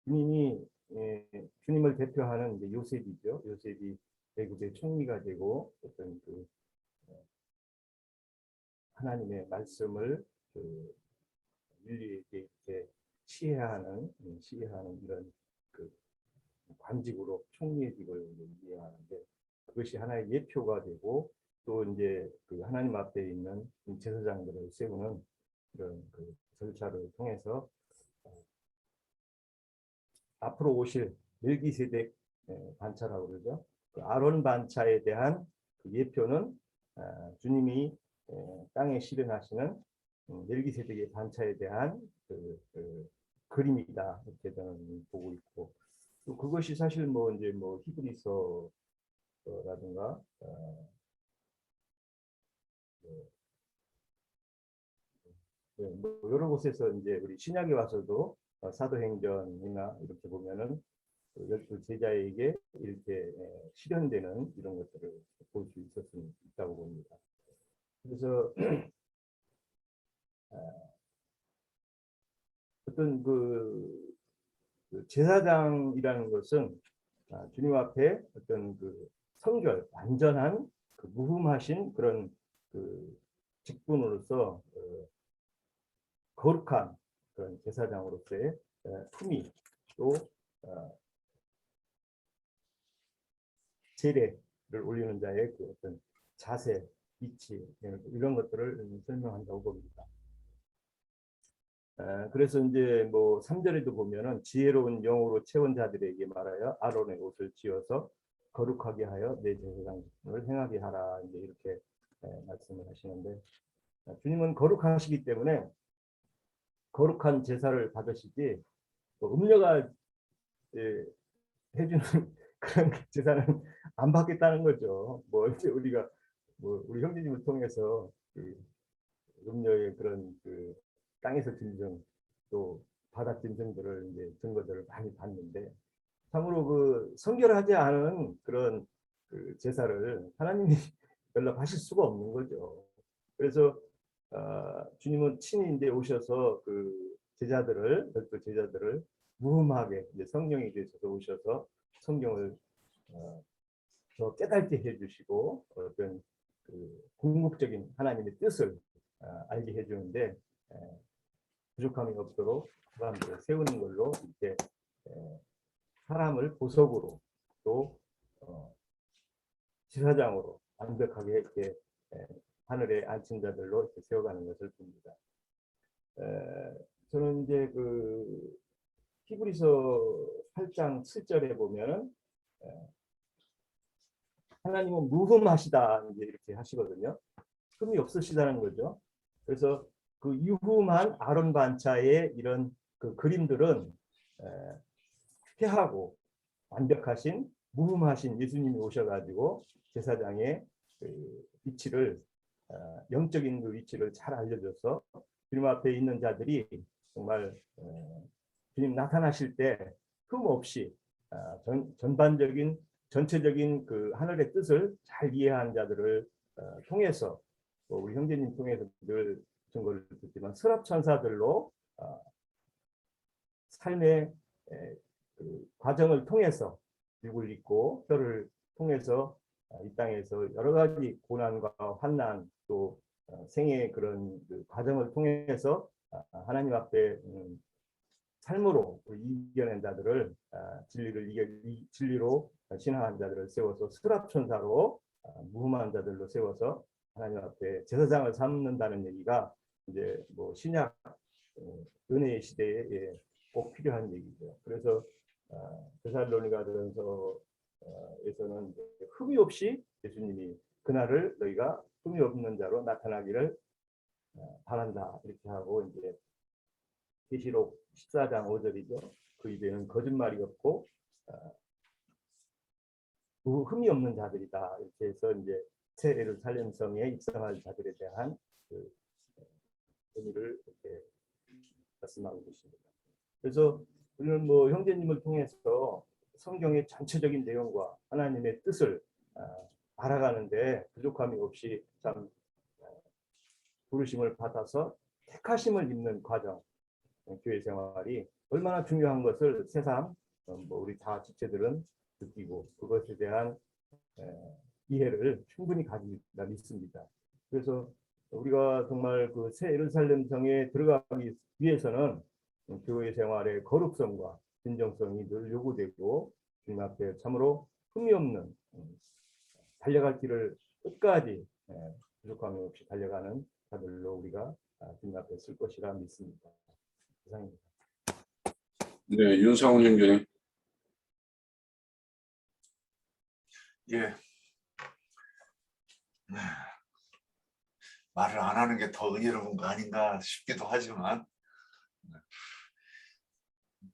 주님을 대표하는 이제 요셉이죠. 요셉이 애굽의 총리가 되고 어떤 그 하나님의 말씀을 그 인류에게 이렇게 시해하는 이런 그 관직으로 총리의 직을 이해하는데, 그것이 하나의 예표가 되고 또 이제 그 하나님 앞에 있는 제사장들을 세우는 이런 그 절차를 통해서 앞으로 오실 멜기세덱 반차라고 그러죠. 그 아론 반차에 대한 그 예표는 주님이 땅에 실현하시는 멜기세덱의 반차에 대한 그 그림이다, 이렇게 저는 보고 있고, 또 그것이 사실 뭐 이제 뭐 히브리서라든가 뭐 여러 곳에서 이제 우리 신약에 와서도 사도행전이나 이렇게 보면은 열두 제자에게 이렇게 실현되는 이런 것들을 볼 수 있다고 봅니다. 그래서 어떤 그 제사장이라는 것은 주님 앞에 어떤 그 성결, 완전한 그 무흠하신 그런 그 직분으로서 거룩한 그런 제사장으로서의 품위, 또 제례를 올리는 자의 그 어떤 자세, 위치, 이런 것들을 설명한다고 봅니다. 그래서 이제 뭐 3절에도 보면은 지혜로운 영으로 채운 자들에게 말하여 아론의 옷을 지어서 거룩하게 하여 내 제사장을 행하게 하라 이제 이렇게 말씀을 하시는데 주님은 거룩하시기 때문에 거룩한 제사를 받으시지 뭐 음녀가 해주는 그런 제사는 안 받겠다는 거죠. 뭐 이제 우리가 뭐 우리 형제님을 통해서 그 음녀의 그런 그 땅에서 짐승 또 바다 짐승들을 이제 증거들을 많이 봤는데 참으로 그 성결하지 않은 그런 그 제사를 하나님이 연락하실 수가 없는 거죠. 그래서 주님은 친히 이제 오셔서 그 제자들을 열두 제자들을 무흠하게 이제 성령이 되셔서 오셔서 성경을 더 깨닫게 해주시고 어떤 그 궁극적인 하나님의 뜻을 알게 해주는데 부족함이 없도록 사람들을 세우는 걸로 이렇게 사람을 보석으로 또 지사장으로 완벽하게 이렇게 하늘의 앉힌 자들로 이렇게 세워가는 것을 봅니다. 저는 이제 그 히브리서 8장 7절에 보면은 하나님은 무흠하시다 이제 이렇게 하시거든요. 흠이 없으시다는 거죠. 그래서 그 유흠한 아론 반차의 이런 그 그림들은 폐하고 완벽하신 무흠하신 예수님이 오셔가지고 제사장의 그 위치를 영적인 그 위치를 잘 알려줘서 주님 앞에 있는 자들이 정말 주님 나타나실 때 흠 없이 전반적인 전체적인 그 하늘의 뜻을 잘 이해한 자들을 통해서 우리 형제님 통해서 늘 증거를 듣지만 서랍 천사들로 삶의 그 과정을 통해서 육을 입고 뼈를 통해서 이 땅에서 여러 가지 고난과 환난 또 생애의 그런 그 과정을 통해서 하나님 앞에 삶으로 이겨낸 자들을 진리로 신앙한 자들을 세워서 수랍천사로 무흠한 자들로 세워서 하나님 앞에 제사장을 삼는다는 얘기가 이제 뭐 신약 은혜의 시대에 꼭 필요한 얘기죠. 그래서 데살로니가전서에서는 흠이 없이 예수님이 그날을 너희가 흠이 없는 자로 나타나기를 바란다 이렇게 하고 이제 계시록 14장 5절이죠. 그 입에는 거짓말이 없고 흠이 없는 자들이다 이렇게 해서 이제 새 예루살렘 성에 입성할 자들에 대한 그 의미를 이렇게 말씀하고 계십니다. 그래서 우리는 뭐 형제님을 통해서 성경의 전체적인 내용과 하나님의 뜻을 알아가는데 부족함이 없이 참 부르심을 받아서 택하심을 입는 과정, 교회 생활이 얼마나 중요한 것을 새삼 뭐 우리 다 지체들은 느끼고 그것에 대한 이해를 충분히 가지다 믿습니다. 그래서 우리가 정말 그 새 예루살렘 성에 들어가기 위해서는 교회 생활의 거룩성과 진정성이 늘 요구되고 주님 앞에 참으로 흠이 없는 달려갈 길을 끝까지 부족함이 없이 달려가는 자들로 우리가 주님 앞에 쓸 것이라 믿습니다. 이상입니다. 네, 윤상훈 형제님. 예. 말을 안 하는 게 더 은혜로운 거 아닌가 싶기도 하지만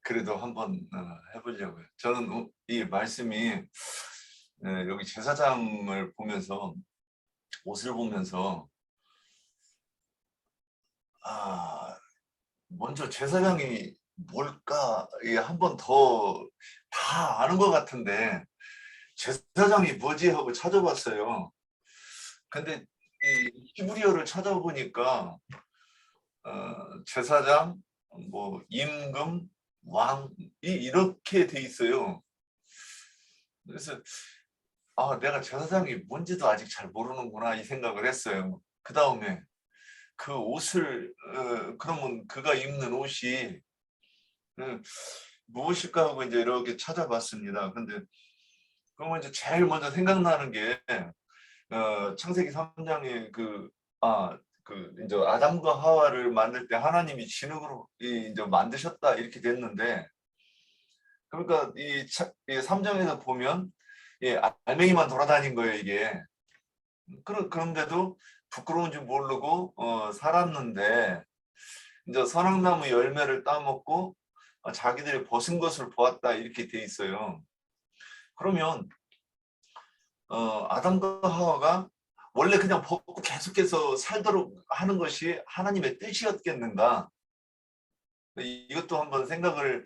그래도 한번 해보려고요. 저는 이 말씀이 여기 제사장을 보면서 옷을 보면서 먼저 제사장이 뭘까 한 번 더 다 아는 것 같은데 제사장이 뭐지 하고 찾아봤어요. 근데 이 히브리어를 찾아보니까 제사장, 뭐 임금, 왕이 이렇게 돼 있어요. 그래서 내가 제사장이 뭔지도 아직 잘 모르는구나 이 생각을 했어요. 그 다음에 그 옷을 그러면 그가 입는 옷이 무엇일까 하고 이제 이렇게 찾아봤습니다. 근데 그러면 이제 제일 먼저 생각나는 게 창세기 3장에 그 그 이제 아담과 하와를 만들 때 하나님이 진흙으로 이제 만드셨다 이렇게 됐는데, 그러니까 이 3장에서 보면 알맹이만 돌아다닌 거예요 이게. 그런데도 부끄러운 줄 모르고 살았는데, 이제 선악나무 열매를 따먹고 자기들이 벗은 것을 보았다 이렇게 돼 있어요. 그러면 아담과 하와가 원래 그냥 벗고 계속해서 살도록 하는 것이 하나님의 뜻이었겠는가? 이것도 한번 생각을,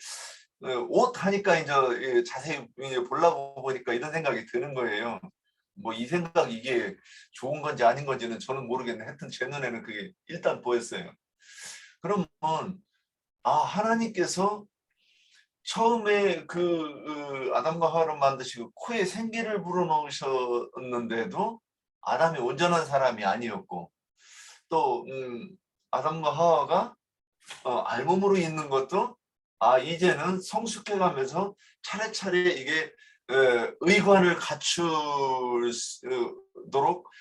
옷 하니까 이제 자세히 보려고 보니까 이런 생각이 드는 거예요. 뭐 이 생각 이게 좋은 건지 아닌 건지는 저는 모르겠는데 하여튼 제 눈에는 그게 일단 보였어요. 그러면 하나님께서 처음에 그 아담과 하와를 만드시고 코에 생기를 불어넣으셨는데도 아담이 온전한 사람이 아니었고, 또 아담과 하와가 알몸으로 있는 것도 이제는 성숙해가면서 차례차례 이게 의관을 갖추도록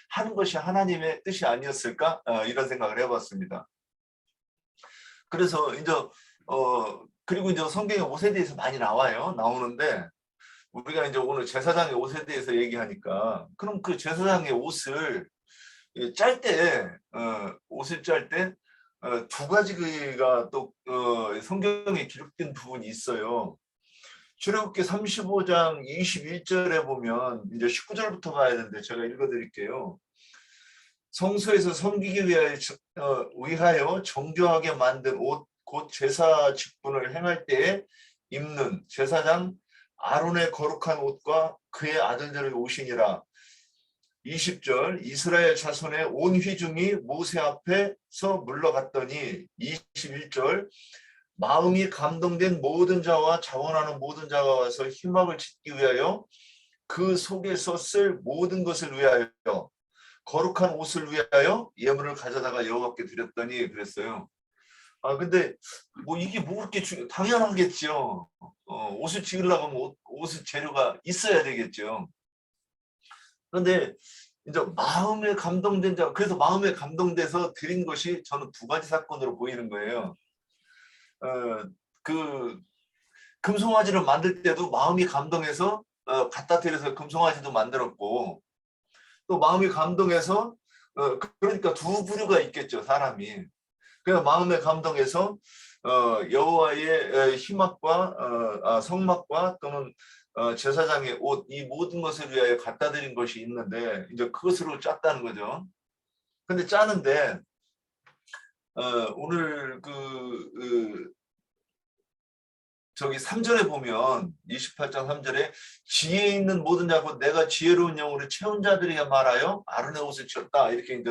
하는 것이 하나님의 뜻이 아니었을까, 이런 생각을 해봤습니다. 그래서 이제 그리고 이제 성경에 옷에 대해서 많이 나오는데, 우리가 이제 오늘 제사장의 옷에 대해서 얘기하니까, 그럼 그 제사장의 옷을 짤 때 두 가지가 또 성경에 기록된 부분이 있어요. 출애굽기 35장 21절에 보면 이제 19절부터 봐야 되는데 제가 읽어드릴게요. 성소에서 섬기기 위하여 정교하게 만든 옷, 곧 제사 직분을 행할 때에 입는 제사장 아론의 거룩한 옷과 그의 아들들의 옷이니라. 20절 이스라엘 자손의 온 회중이 모세 앞에서 물러갔더니, 21절 마음이 감동된 모든 자와 자원하는 모든 자가 와서 희막을 짓기 위하여 그 속에서 쓸 모든 것을 위하여 거룩한 옷을 위하여 예물을 가져다가 여호와께 드렸더니 그랬어요. 근데 뭐 이게 뭐 그렇게 당연하겠죠. 옷을 지으려고 하면 옷의 재료가 있어야 되겠죠. 그런데 이제 마음에 감동된 자, 그래서 마음에 감동돼서 드린 것이 저는 두 가지 사건으로 보이는 거예요. 그 금송아지를 만들 때도 마음이 감동해서 갖다 드려서 금송아지도 만들었고, 또 마음이 감동해서 그러니까 두 부류가 있겠죠 사람이. 그래서 마음에 감동해서 여호와의 희막과 성막과 또는 제사장의 옷, 이 모든 것을 위하여 갖다 드린 것이 있는데, 이제 그것으로 짰다는 거죠. 근데 짜는데 오늘 저기 3절에 보면 28장 3절에 지혜 있는 모든 자고 내가 지혜로운 영으로 채운 자들에게 말하여 아론의 옷을 쳤다, 이렇게 이제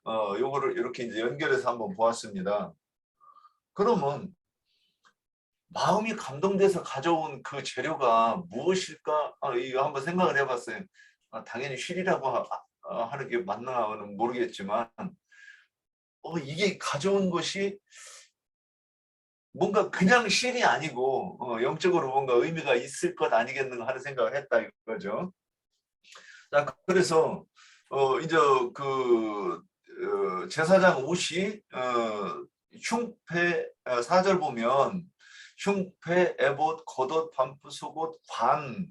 요거를 이렇게 이제 연결해서 한번 보았습니다. 그러면 마음이 감동돼서 가져온 그 재료가 무엇일까? 이거 한번 생각을 해봤어요. 당연히 칡이라고 하는 게 맞나는 모르겠지만, 이게 가져온 것이 뭔가 그냥 칡이 아니고 영적으로 뭔가 의미가 있을 것 아니겠는가 하는 생각을 했다 이거죠. 자, 그래서 이제 그 제사장 옷이 흉패 4절 보면 흉패, 에봇, 겉옷, 반프, 속옷, 관,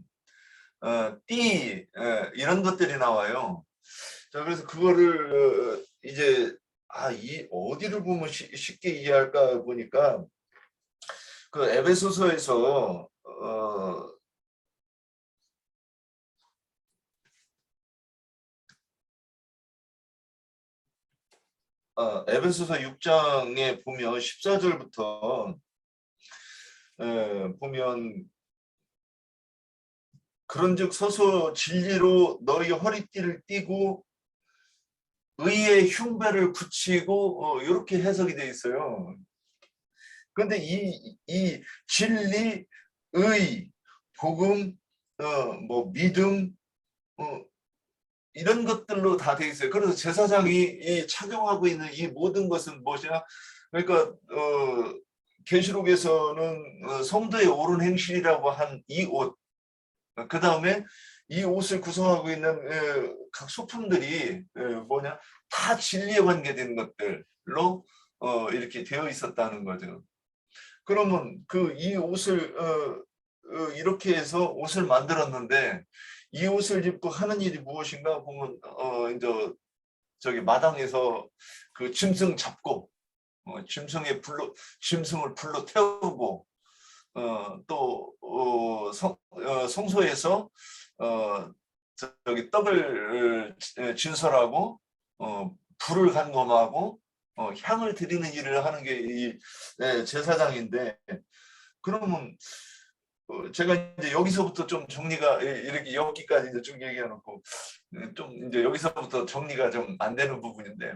띠, 이런 것들이 나와요. 자, 그래서 그거를 이제 이 어디를 보면 쉽게 이해할까 보니까 그 에베소서에서 에베소서 6장에 보면 14절부터 보면 그런즉 서서 진리로 너희 허리띠를 띠고 의의 흉배를 붙이고 이렇게 해석이 되어 있어요. 그런데 이 진리, 의, 복음, 뭐 믿음, 이런 것들로 다 되어 있어요. 그래서 제사장이 착용하고 있는 이 모든 것은 무엇이냐? 그러니까 계시록에서는 성도의 옳은 행실이라고 한 이 옷, 그 다음에 이 옷을 구성하고 있는 각 소품들이 뭐냐 다 진리에 관계된 것들로 이렇게 되어 있었다는 거죠. 그러면 그 이 옷을 이렇게 해서 옷을 만들었는데 이 옷을 입고 하는 일이 무엇인가 보면 이제 저기 마당에서 그 짐승 잡고 짐승을 불로 태우고 또 성소에서 저기 떡을 진설하고 불을 간검하고 향을 드리는 일을 하는 게 이 제사장인데, 그러면 제가 이제 여기서부터 좀 정리가 이렇게 여기까지 이제 쭉 얘기해놓고 좀 이제 여기서부터 정리가 좀 안 되는 부분인데,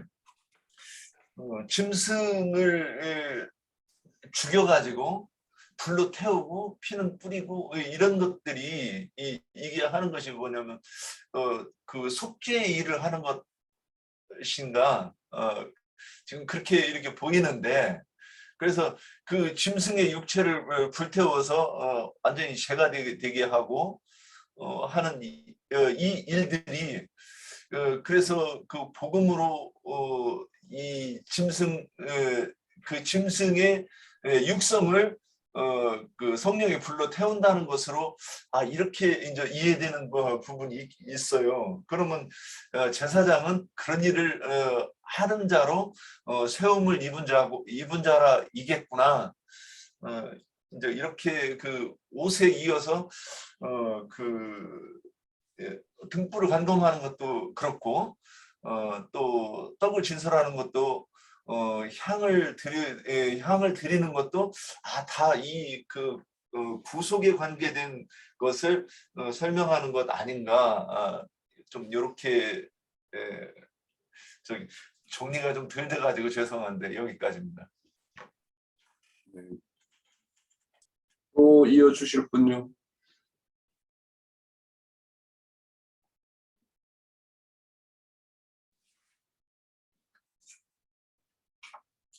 짐승을 죽여가지고 불로 태우고 피는 뿌리고 이런 것들이 이게 하는 것이 뭐냐면 그 속죄의 일을 하는 것인가 지금 그렇게 이렇게 보이는데, 그래서 그 짐승의 육체를 불태워서 완전히 재가 되게 하고 하는 이 일들이 그래서 그 복음으로 이 짐승 그 짐승의 육성을 그 성령의 불로 태운다는 것으로 이렇게 이제 이해되는 부분이 있어요. 그러면 제사장은 그런 일을 하는 자로 세움을 입은 자라 이겠구나. 이제 이렇게 그 옷에 이어서 그 등불을 간검하는 것도 그렇고 또 떡을 진설하는 것도 향을 드리는 것도 다 이 그 구속에 관계된 것을 설명하는 것 아닌가. 좀 이렇게 저기 정리가 좀 덜 돼가지고 죄송한데 여기까지입니다. 네. 또 이어주실 분요?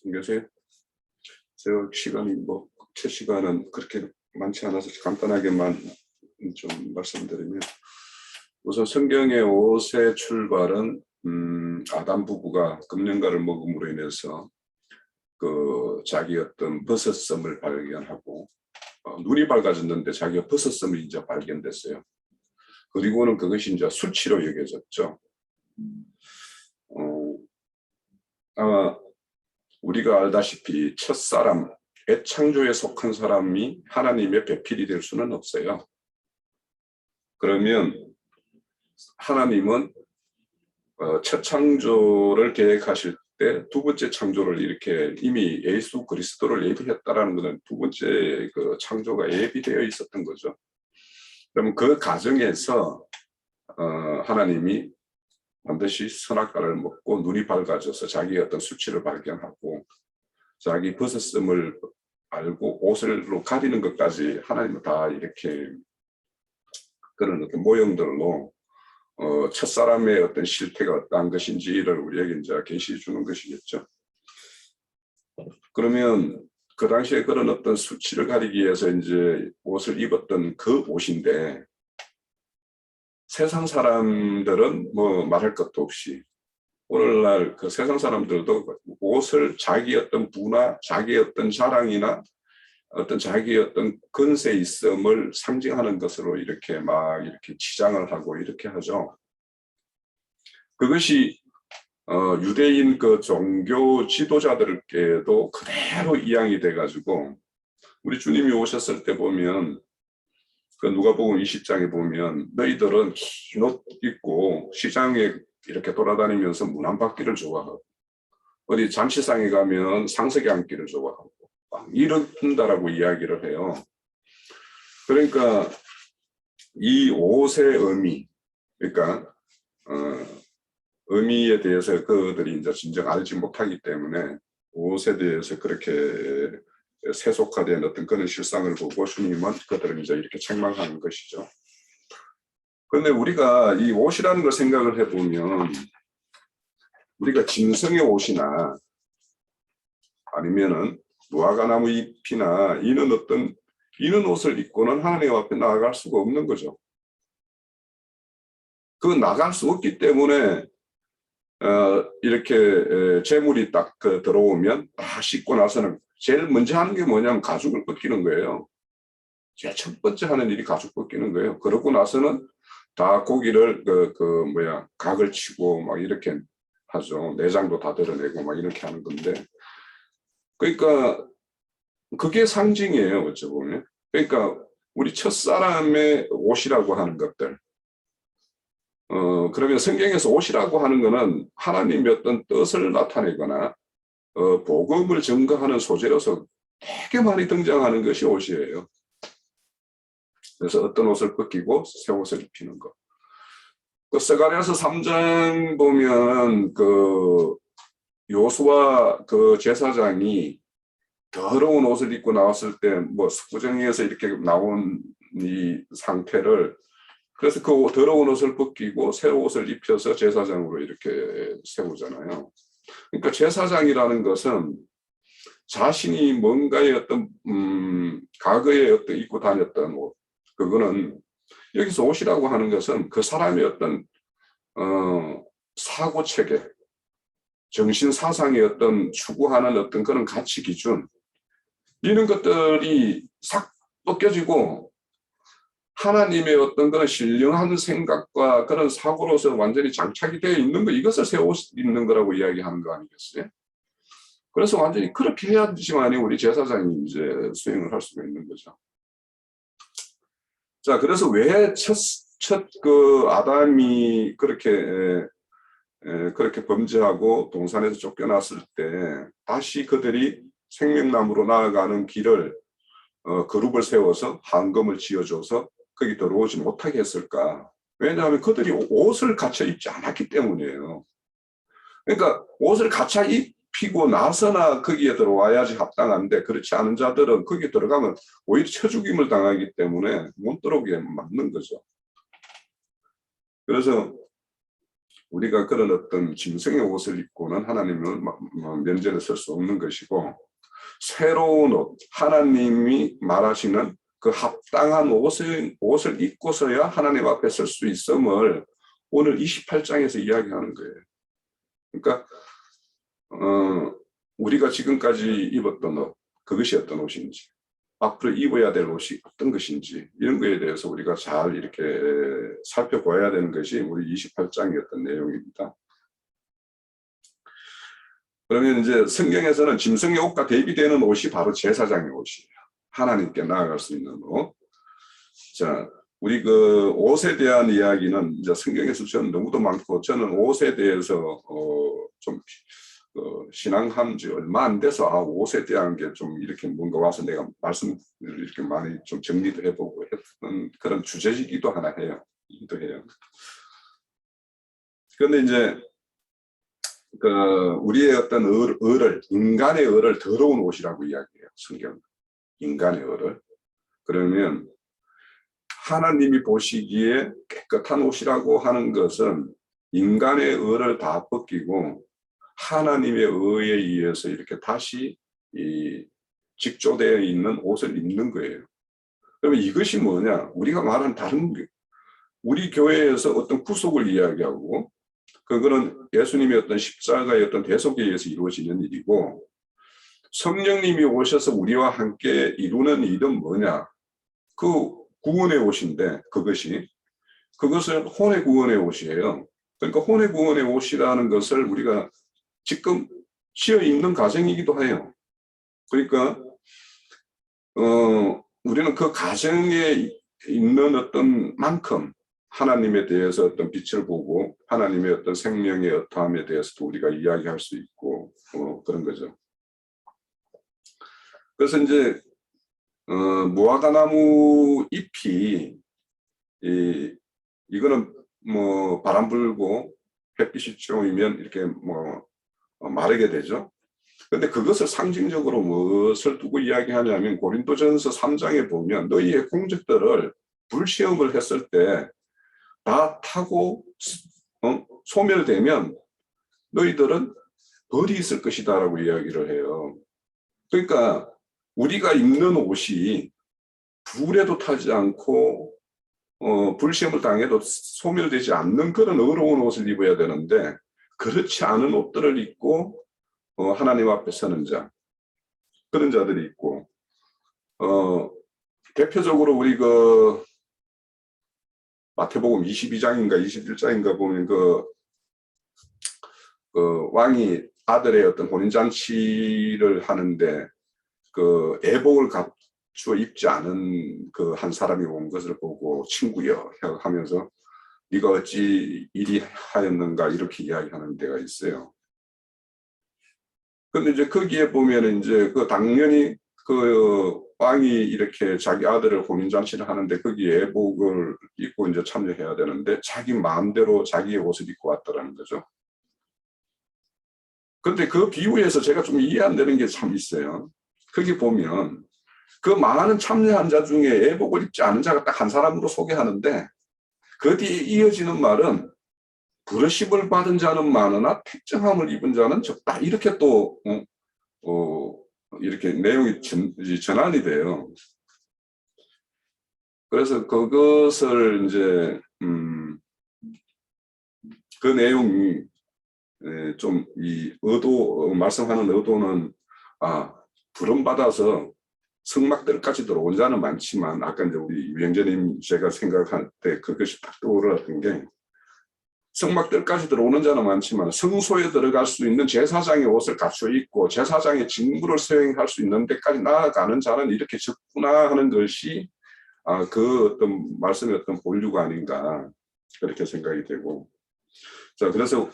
교수님, 저 시간이 제 시간은 그렇게 많지 않아서 간단하게만 좀 말씀드리면, 우선 성경의 옷의 출발은 아담 부부가 금령가를 먹음으로 인해서 그 자기 어떤 버섯섬을 발견하고 눈이 밝아졌는데 자기가 버섯섬이 이제 발견됐어요. 그리고는 그것이 이제 수치로 여겨졌죠. 아마 우리가 알다시피 첫사람, 애창조에 속한 사람이 하나님의 배필이 될 수는 없어요. 그러면 하나님은 첫 창조를 계획하실 때 두 번째 창조를 이렇게 이미 예수 그리스도를 예비했다라는 것은 두 번째 그 창조가 예비되어 있었던 거죠. 그러면 그 과정에서 하나님이 반드시 선악과를 먹고 눈이 밝아져서 자기의 어떤 수치를 발견하고 자기 버섯음을 알고 옷으로 가리는 것까지 하나님은 다 이렇게 그런 어떤 모형들로 첫사람의 어떤 실태가 어떠한 것인지를 우리에게 이제 계시해 주는 것이겠죠. 그러면 그 당시에 그런 어떤 수치를 가리기 위해서 이제 옷을 입었던 그 옷인데, 세상 사람들은 뭐 말할 것도 없이 오늘날 그 세상 사람들도 옷을 자기 어떤 부나 자기 어떤 자랑이나 어떤 자기 어떤 근세 있음을 상징하는 것으로 이렇게 막 이렇게 치장을 하고 이렇게 하죠. 그것이 유대인 그 종교 지도자들께도 그대로 이양이 돼가지고, 우리 주님이 오셨을 때 보면 그 누가복음 20장에 보면 너희들은 긴 옷 입고 시장에 이렇게 돌아다니면서 문 안 받기를 좋아하고 어디 잔치상에 가면 상석에 앉기를 좋아하고 이런다라고 이야기를 해요. 그러니까 이 옷의 의미, 그러니까 의미에 대해서 그들이 이제 진정 알지 못하기 때문에 옷에 대해서 그렇게 세속화된 어떤 그런 실상을 보고 주님은 그들을 이제 이렇게 책망하는 것이죠. 그런데 우리가 이 옷이라는 걸 생각을 해보면, 우리가 짐승의 옷이나 아니면은 무화과나무 잎이나 이는 옷을 입고는 하나님 앞에 나아갈 수가 없는 거죠. 그 나갈 수 없기 때문에 이렇게 재물이 딱 들어오면 다 씻고 나서는 제일 먼저 하는 게 뭐냐면 가죽을 벗기는 거예요. 제일 첫 번째 하는 일이 가죽 벗기는 거예요. 그러고 나서는 다 고기를 각을 치고 막 이렇게 하죠. 내장도 다 드러내고 막 이렇게 하는 건데, 그러니까 그게 상징이에요. 어찌 보면. 그러니까 우리 첫사람의 옷이라고 하는 것들. 그러면 성경에서 옷이라고 하는 것은 하나님의 어떤 뜻을 나타내거나 복음을 증거하는 소재로서 되게 많이 등장하는 것이 옷이에요. 그래서 어떤 옷을 벗기고 새 옷을 입히는 것. 그 스가랴서 3장 보면 그 요수아 그 제사장이 더러운 옷을 입고 나왔을 때 뭐 석구정에서 이렇게 나온 이 상태를, 그래서 그 더러운 옷을 벗기고 새 옷을 입혀서 제사장으로 이렇게 세우잖아요. 그러니까 제사장이라는 것은 자신이 뭔가의 어떤 과거에 어떤 입고 다녔던 옷, 그거는 여기서 옷이라고 하는 것은 그 사람의 어떤 사고 체계, 정신 사상의 어떤 추구하는 어떤 그런 가치 기준, 이런 것들이 싹 벗겨지고 하나님의 어떤 그런 신령한 생각과 그런 사고로서 완전히 장착이 되어 있는 거, 이것을 새 옷 입는 거라고 이야기하는 거 아니겠어요? 그래서 완전히 그렇게 해야지만이 우리 제사장이 이제 수행을 할 수가 있는 거죠. 자, 그래서 왜 첫 그 아담이 그렇게 범죄하고 동산에서 쫓겨났을 때 다시 그들이 생명나무로 나아가는 길을 그룹을 세워서 한검을 지어줘서 거기 들어오지 못하게 했을까? 왜냐하면 그들이 옷을 갖춰 입지 않았기 때문이에요. 그러니까 옷을 갖춰 입히고 나서나 거기에 들어와야지 합당한데, 그렇지 않은 자들은 거기에 들어가면 오히려 쳐죽임을 당하기 때문에 못 들어오게 막는 거죠. 그래서 우리가 그런 어떤 짐승의 옷을 입고는 하나님은 면전에 설 수 없는 것이고, 새로운 옷, 하나님이 말하시는 그 합당한 옷을 입고서야 하나님 앞에 설 수 있음을 오늘 28장에서 이야기하는 거예요. 그러니까 우리가 지금까지 입었던 옷, 그것이 어떤 옷인지, 앞으로 입어야 될 옷이 어떤 것인지, 이런 거에 대해서 우리가 잘 이렇게 살펴봐야 되는 것이 우리 28장의 어떤 내용입니다. 그러면 이제 성경에서는 짐승의 옷과 대비되는 옷이 바로 제사장의 옷이에요. 하나님께 나아갈 수 있는 옷. 자, 우리 그 옷에 대한 이야기는 이제 성경에서 저는 너무도 많고, 저는 옷에 대해서 좀 신앙한 지 얼마 안 돼서 옷에 대한 게 좀 이렇게 뭔가 와서 내가 말씀을 이렇게 많이 좀 정리도 해보고 했던 그런 주제이기도 하나 해요. 그런데 이제 우리의 어떤 인간의 을을 더러운 옷이라고 이야기해요. 성경. 인간의 을을. 그러면 하나님이 보시기에 깨끗한 옷이라고 하는 것은 인간의 을을 다 벗기고 하나님의 의에 의해서 이렇게 다시 직조되어 있는 옷을 입는 거예요. 그러면 이것이 뭐냐? 우리가 말하는 다른 게, 우리 교회에서 어떤 구속을 이야기하고, 그거는 예수님의 어떤 십자가의 어떤 대속에 의해서 이루어지는 일이고, 성령님이 오셔서 우리와 함께 이루는 일은 뭐냐? 그 구원의 옷인데, 그것은 혼의 구원의 옷이에요. 그러니까 혼의 구원의 옷이라는 것을 우리가 지금 지어 입는 가정이기도 해요. 그러니까 우리는 그 가정에 있는 어떤 만큼 하나님에 대해서 어떤 빛을 보고 하나님의 어떤 생명의 어떠함에 대해서도 우리가 이야기할 수 있고 그런 거죠. 그래서 이제 무화과나무 잎이 이거는 뭐 바람 불고 햇빛이 쬐우면 이렇게 마르게 되죠. 그런데 그것을 상징적으로 무엇을 두고 이야기하냐면, 고린도전서 3장에 보면 너희의 공적들을 불시험을 했을 때 다 타고 소멸되면 너희들은 벌이 있을 것이다 라고 이야기를 해요. 그러니까 우리가 입는 옷이 불에도 타지 않고 불시험을 당해도 소멸되지 않는 그런 어려운 옷을 입어야 되는데 그렇지 않은 옷들을 입고 하나님 앞에 서는 자, 그런 자들이 있고 대표적으로 우리 그 마태복음 22장인가 21장인가 보면 그 왕이 아들의 어떤 혼인잔치를 하는데 그 애복을 갖추어 입지 않은 그 한 사람이 온 것을 보고 친구여 하면서 네가 어찌 이리 하였는가 이렇게 이야기하는 데가 있어요. 근데 이제 거기에 보면은 이제 그 당연히 그 왕이 이렇게 자기 아들을 혼인잔치를 하는데 거기에 애복을 입고 이제 참여해야 되는데 자기 마음대로 자기의 옷을 입고 왔다라는 거죠. 근데 그 비유에서 제가 좀 이해 안 되는 게 참 있어요. 거기 보면 그 많은 참여한 자 중에 애복을 입지 않은 자가 딱 한 사람으로 소개하는데 그 뒤에 이어지는 말은 부르심을 받은 자는 많으나 택정함을 입은 자는 적다. 이렇게 또 이렇게 내용이 전환이 돼요. 그래서 그것을 이제 그 내용이 좀 이 말씀하는 의도는 부름받아서 성막들까지 들어온 자는 많지만 아까 이제 우리 유영재님 제가 생각할 때 그것이 딱 떠올랐던 게 성막들까지 들어오는 자는 많지만 성소에 들어갈 수 있는 제사장의 옷을 갖춰 입고 제사장의 직무를 수행할 수 있는 데까지 나아가는 자는 이렇게 적구나 하는 것이 그 어떤 말씀의 어떤 본류가 아닌가 그렇게 생각이 되고 자 그래서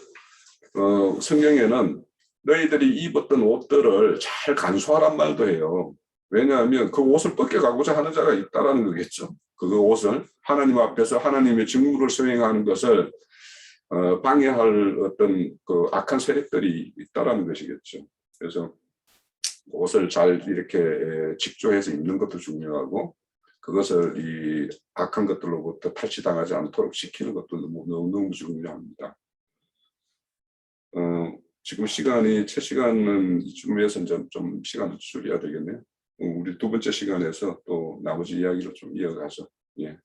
성경에는 너희들이 입었던 옷들을 잘 간수하란 말도 해요. 왜냐하면 그 옷을 벗겨가고자 하는 자가 있다라는 거겠죠. 그 옷을 하나님 앞에서 하나님의 직무를 수행하는 것을 방해할 어떤 그 악한 세력들이 있다라는 것이겠죠. 그래서 옷을 잘 이렇게 직조해서 입는 것도 중요하고 그것을 이 악한 것들로부터 탈취당하지 않도록 지키는 것도 너무 중요합니다. 지금 시간이 첫 시간은 이쯤에서 좀 시간을 줄여야 되겠네요. 우리 두 번째 시간에서 또 나머지 이야기를 좀 이어가서 예.